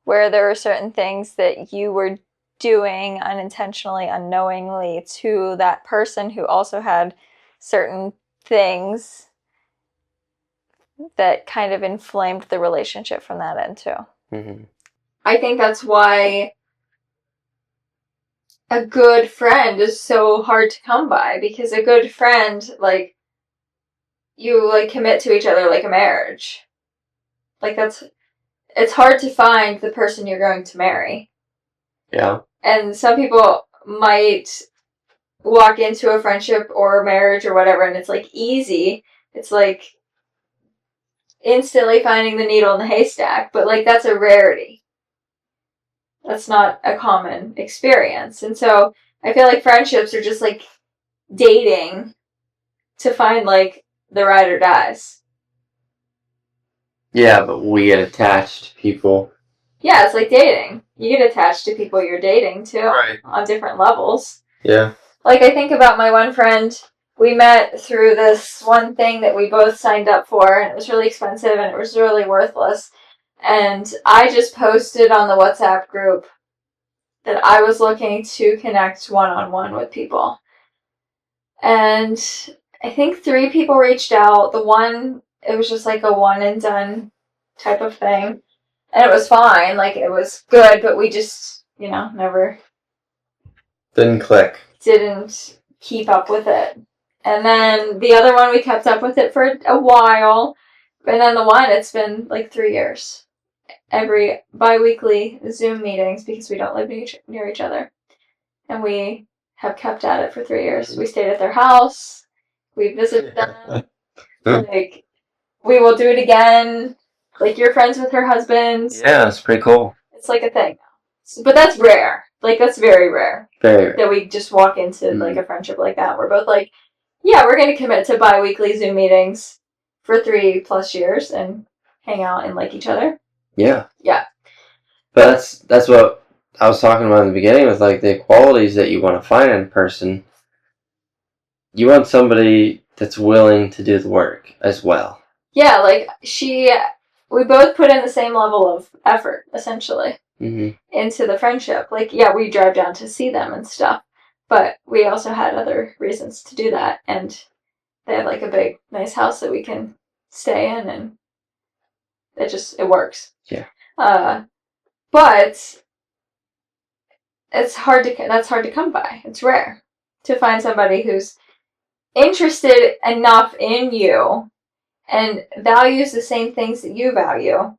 where there were certain things that you were doing unintentionally, unknowingly to that person who also had certain things that kind of inflamed the relationship from that end too. Mm-hmm. I think that's why a good friend is so hard to come by, because a good friend, like, you like commit to each other like a marriage. Like it's hard to find the person you're going to marry. Yeah. And some people might walk into a friendship or a marriage or whatever and it's like easy. It's like instantly finding the needle in the haystack, but like that's a rarity. That's not a common experience. And so I feel like friendships are just like dating to find like the ride or dies. Yeah, but we get attached to people. Yeah, it's like dating. You get attached to people you're dating too, Right. on different levels. Yeah. Like, I think about my one friend. We met through this one thing that we both signed up for, and it was really expensive and it was really worthless. And I just posted on the WhatsApp group that I was looking to connect one-on-one with people. And I think 3 people reached out. The one, it was just like a one and done type of thing. And it was fine. Like, it was good, but we just, never Didn't click. Didn't keep up with it. And then the other one, we kept up with it for a while. And then the one, it's been like 3 years. Every bi-weekly Zoom meetings, because we don't live near each other. And we have kept at it for 3 years. We stayed at their house. We visited them. Like, we will do it again. Like, you're friends with her husband. Yeah, it's pretty cool. It's like a thing. But that's rare. Like, that's very rare. Very rare. That we just walk into, like, a friendship like that. We're both like, yeah, we're going to commit to bi-weekly Zoom meetings for 3+ years and hang out and like each other. Yeah. Yeah. But that's what I was talking about in the beginning, with like the qualities that you want to find in a person. You want somebody that's willing to do the work as well. Yeah, like we both put in the same level of effort, essentially, into the friendship. Like, yeah, we drive down to see them and stuff, but we also had other reasons to do that. And they have like a big, nice house that we can stay in, and it works. Yeah. But that's hard to come by. It's rare to find somebody who's interested enough in you and values the same things that you value,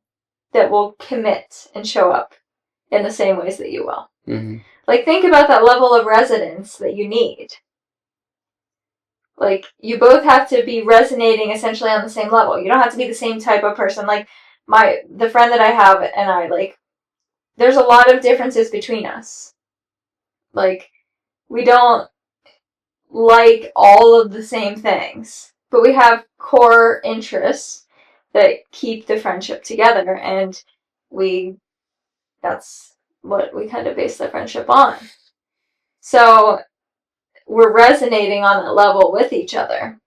that will commit and show up in the same ways that you will. Mm-hmm. Like, think about that level of resonance that you need. Like, you both have to be resonating essentially on the same level. You don't have to be the same type of person. Like, the friend that I have and I, like, there's a lot of differences between us. Like, we don't like all of the same things, but we have core interests that keep the friendship together, and that's what we kind of base the friendship on. So we're resonating on that level with each other.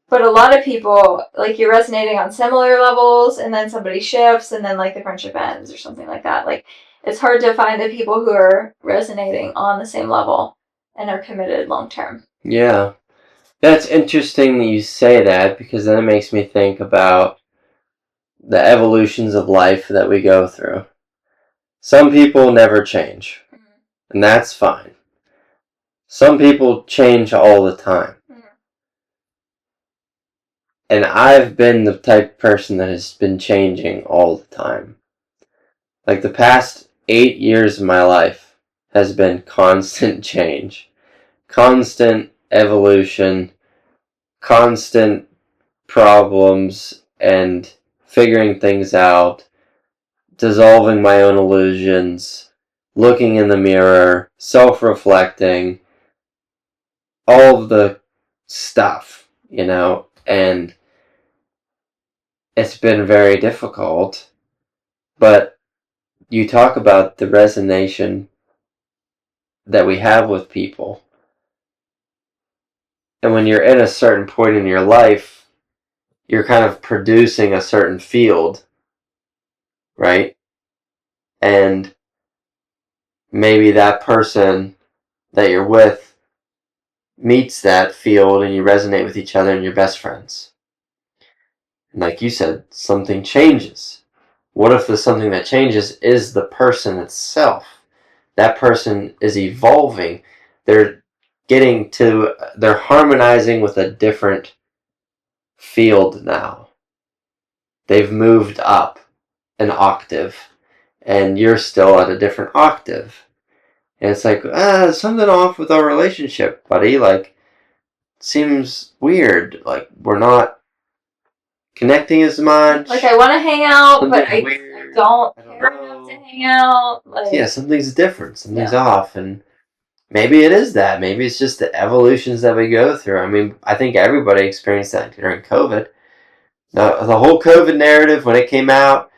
But a lot of people, like, you're resonating on similar levels, and then somebody shifts, and then, like, the friendship ends or something like that. Like, it's hard to find the people who are resonating on the same level and are committed long term. Yeah. That's interesting that you say that, because then it makes me think about the evolutions of life that we go through. Some people never change, and that's fine. Some people change all the time. And I've been the type of person that has been changing all the time. Like, the past 8 years of my life has been constant change, constant evolution, constant problems, and figuring things out, dissolving my own illusions, looking in the mirror, self-reflecting, all of the stuff, and it's been very difficult, but you talk about the resonation that we have with people, and when you're in a certain point in your life, you're kind of producing a certain field, right? And maybe that person that you're with meets that field and you resonate with each other and you're best friends. And like you said, something changes. What if the something that changes is the person itself? That person is evolving. They're harmonizing with a different field now. They've moved up an octave, and you're still at a different octave. And it's like, something off with our relationship, buddy. Like, seems weird. Like, we're not connecting as much. Like, I want to hang out, but I don't care enough to hang out. Like, yeah, something's different. Something's off. And maybe it is that. Maybe it's just the evolutions that we go through. I mean, I think everybody experienced that during COVID. The whole COVID narrative, when it came out,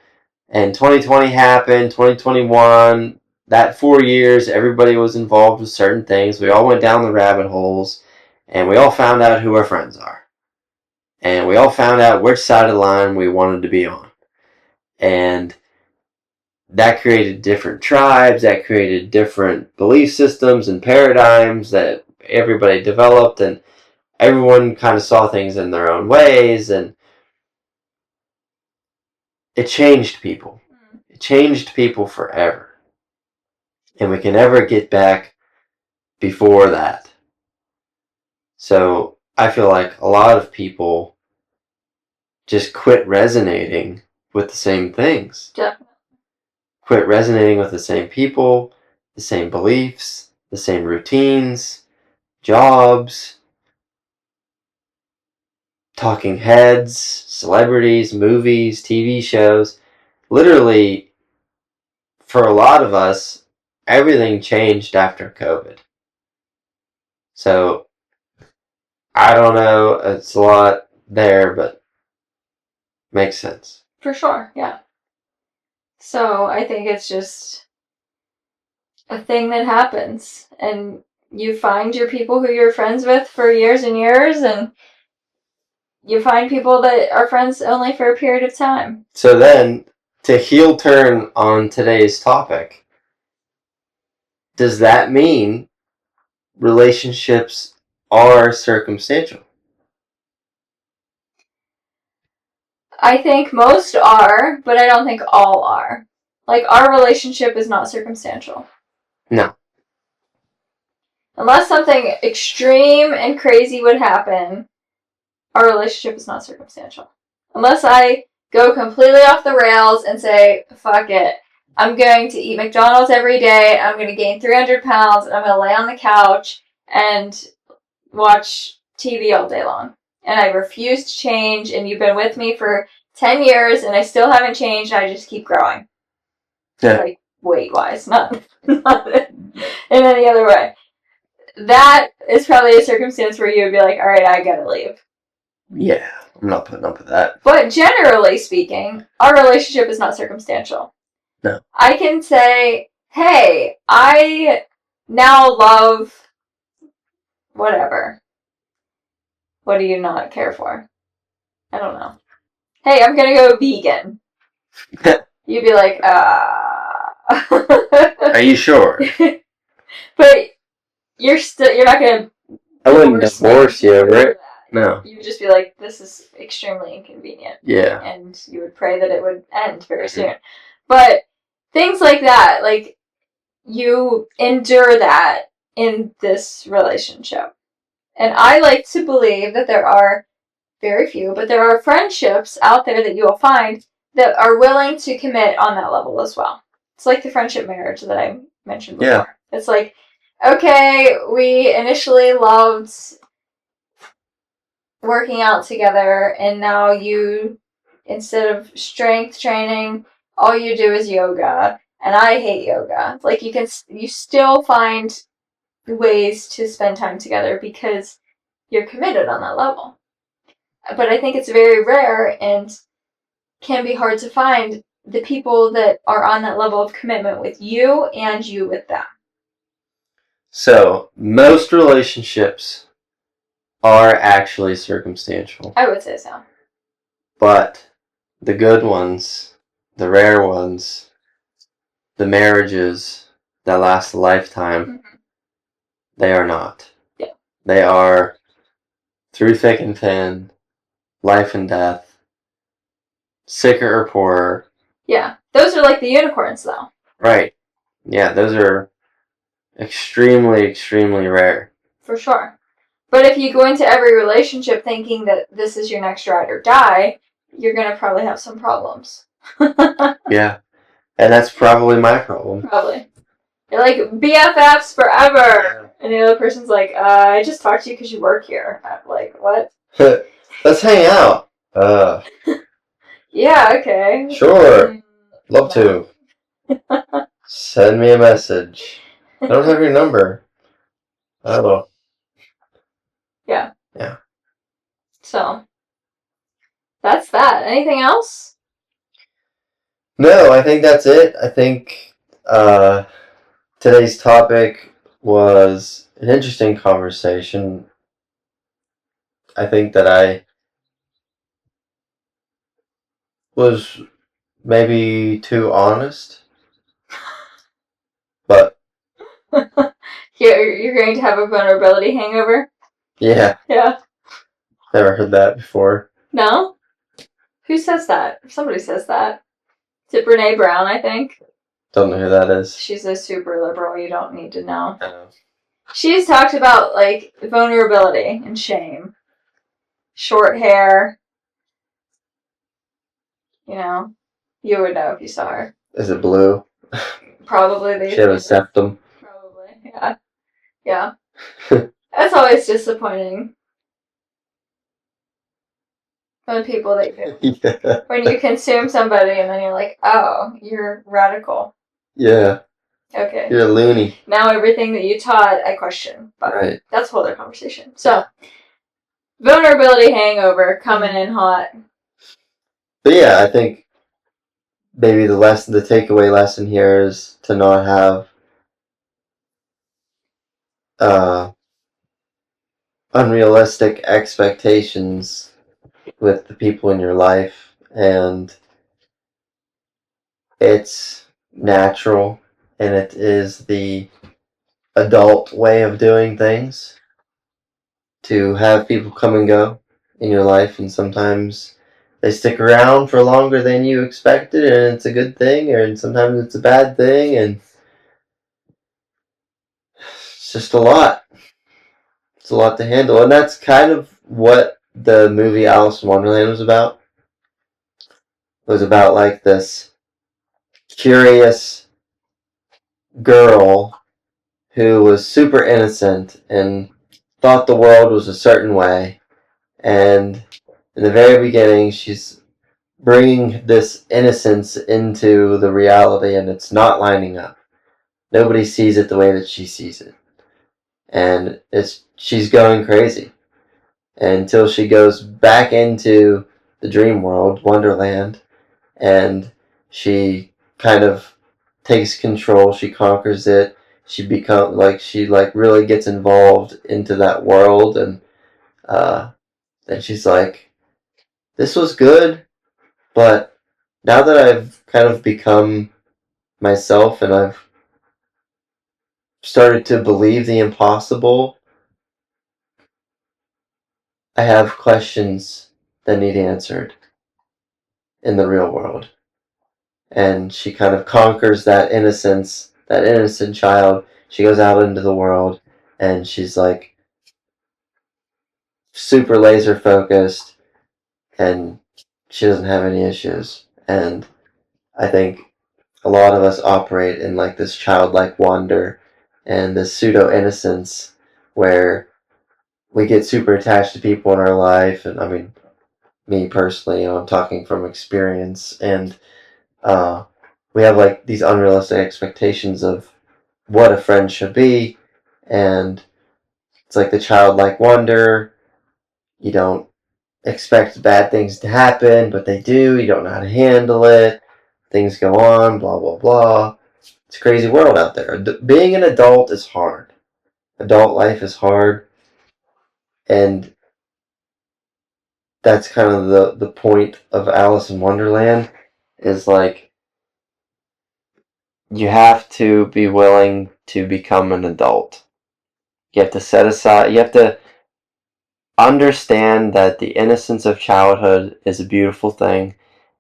and 2020 happened, 2021, that 4 years, everybody was involved with certain things. We all went down the rabbit holes, and we all found out who our friends are. And we all found out which side of the line we wanted to be on. And that created different tribes, that created different belief systems and paradigms that everybody developed, and everyone kind of saw things in their own ways, and it changed people. It changed people forever. And we can never get back before that. So I feel like a lot of people just quit resonating with the same things. Definitely. Quit resonating with the same people, the same beliefs, the same routines, jobs, talking heads, celebrities, movies, TV shows. Literally, for a lot of us, everything changed after COVID. So, I don't know, it's a lot there, but makes sense. For sure, yeah. So I think it's just a thing that happens, and you find your people who you're friends with for years and years, and you find people that are friends only for a period of time. So then, to heel turn on today's topic, does that mean relationships are circumstantial? I think most are, but I don't think all are. Like, our relationship is not circumstantial. No. Unless something extreme and crazy would happen, our relationship is not circumstantial. Unless I go completely off the rails and say, fuck it, I'm going to eat McDonald's every day, I'm going to gain 300 pounds, and I'm going to lay on the couch and watch TV all day long. And I refuse to change, and you've been with me for 10 years, and I still haven't changed, and I just keep growing. Yeah. Like, weight-wise, not in any other way. That is probably a circumstance where you would be like, alright, I gotta leave. Yeah, I'm not putting up with that. But generally speaking, our relationship is not circumstantial. No. I can say, hey, I now love whatever. What do you not care for? I don't know. Hey, I'm gonna go vegan. You'd be like, Are you sure? But you're not gonna. I wouldn't divorce you, right? No. You would just be like, this is extremely inconvenient. Yeah. And you would pray that it would end very soon. But things like that, like, you endure that in this relationship. And I like to believe that there are very few, but there are friendships out there that you will find that are willing to commit on that level as well. It's like the friendship marriage that I mentioned before. Yeah. It's like, okay, we initially loved working out together, and now you, instead of strength training, all you do is yoga, and I hate yoga. Like, you still find ways to spend time together because you're committed on that level. But I think it's very rare and can be hard to find the people that are on that level of commitment with you and you with them. So, most relationships are actually circumstantial. I would say so. But the good ones, the rare ones, the marriages that last a lifetime, they are not. Yeah. They are through thick and thin, life and death, sicker or poorer. Yeah. Those are like the unicorns, though. Right. Yeah, those are extremely, extremely rare. For sure. But if you go into every relationship thinking that this is your next ride or die, you're going to probably have some problems. Yeah. And that's probably my problem. Probably. You're like, BFFs forever! Yeah. And the other person's like, I just talked to you because you work here. I'm like, what? Let's hang out. Yeah, okay. Sure. Love to. Send me a message. I don't have your number. I don't know. Yeah. Yeah. So, that's that. Anything else? No, I think that's it. I think today's topic was an interesting conversation. I think that I was maybe too honest, but You're going to have a vulnerability hangover? yeah. Yeah. Never heard that before. No? Who says that? Somebody says that. Is it Brene Brown, I think? Don't know who that is. She's a super liberal. You don't need to know. I know. She's talked about, like, vulnerability and shame. Short hair. You know, you would know if you saw her. Is it blue? Probably. She had a septum. Probably, yeah. Yeah. That's always disappointing. When people yeah. When you consume somebody and then you're like, oh, you're radical. Yeah. Okay. You're a loony. Now everything that you taught, I question. But right. That's a whole other conversation. So, vulnerability hangover coming in hot. But yeah, I think maybe the takeaway lesson here is to not have unrealistic expectations with the people in your life, and it's natural, and it is the adult way of doing things to have people come and go in your life, and sometimes they stick around for longer than you expected, and it's a good thing, and sometimes it's a bad thing, and it's just a lot. It's a lot to handle, and that's kind of what the movie Alice in Wonderland was about. It was about like this curious girl who was super innocent and thought the world was a certain way, and in the very beginning she's bringing this innocence into the reality, and it's not lining up. Nobody sees it the way that she sees it, and she's going crazy until she goes back into the dream world, Wonderland, and she kind of takes control. She conquers it. She really gets involved into that world, and then she's like, "This was good, but now that I've kind of become myself and I've started to believe the impossible, I have questions that need answered in the real world. And she kind of conquers that innocence, that innocent child. She goes out into the world and she's like super laser focused and she doesn't have any issues. And I think a lot of us operate in like this childlike wonder and this pseudo innocence where we get super attached to people in our life. And I mean, me personally, I'm talking from experience, and we have like these unrealistic expectations of what a friend should be, and it's like the childlike wonder. You don't expect bad things to happen, but they do. You don't know how to handle it. Things go on, blah blah blah. It's a crazy world out there. Being an adult is hard. Adult life is hard, and that's kind of the point of Alice in Wonderland. Is like you have to be willing to become an adult. You have to set aside. You have to understand that the innocence of childhood is a beautiful thing,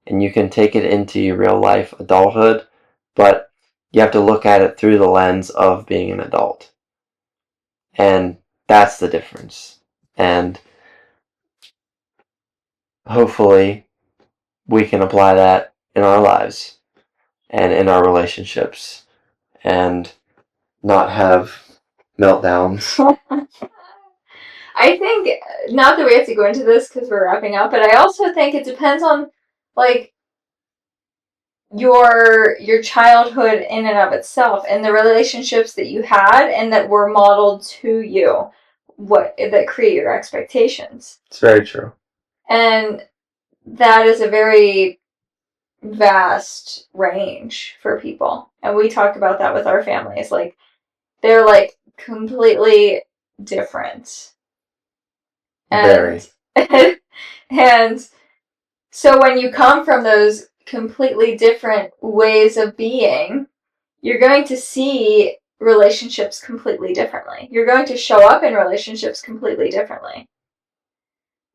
and you can take it into your real life adulthood, but you have to look at it through the lens of being an adult. And that's the difference. And hopefully we can apply that in our lives and in our relationships and not have meltdowns. I think, not that we have to go into this because we're wrapping up, but I also think it depends on, like, your childhood in and of itself and the relationships that you had and that were modeled to you, that create your expectations. It's very true. And that is a very vast range for people. And we talk about that with our families. Like, they're like completely different. And, very. And so when you come from those completely different ways of being, you're going to see relationships completely differently. You're going to show up in relationships completely differently.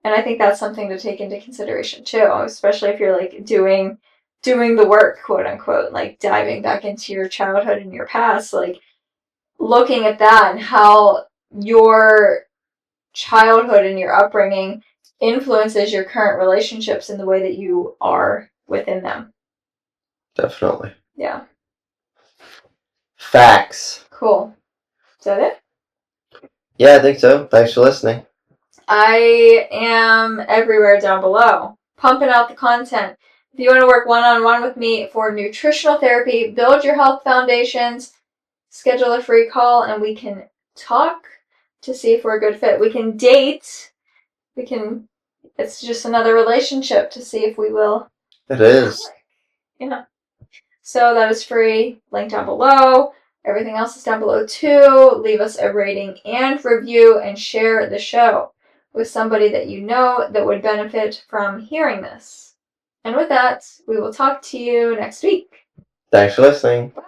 And I think that's something to take into consideration too, especially if you're like doing the work, quote unquote, like diving back into your childhood and your past, like looking at that and how your childhood and your upbringing influences your current relationships in the way that you are within them. Definitely. Yeah. Facts. Cool. Is that it? Yeah, I think so. Thanks for listening. I am everywhere down below, pumping out the content. If you want to work one-on-one with me for nutritional therapy, build your health foundations, schedule a free call, and we can talk to see if we're a good fit. We can date. It's just another relationship to see if we will. It is. Yeah. So that is free. Link down below. Everything else is down below too. Leave us a rating and review and share the show with somebody that you know that would benefit from hearing this. And with that, we will talk to you next week. Thanks for listening. Bye.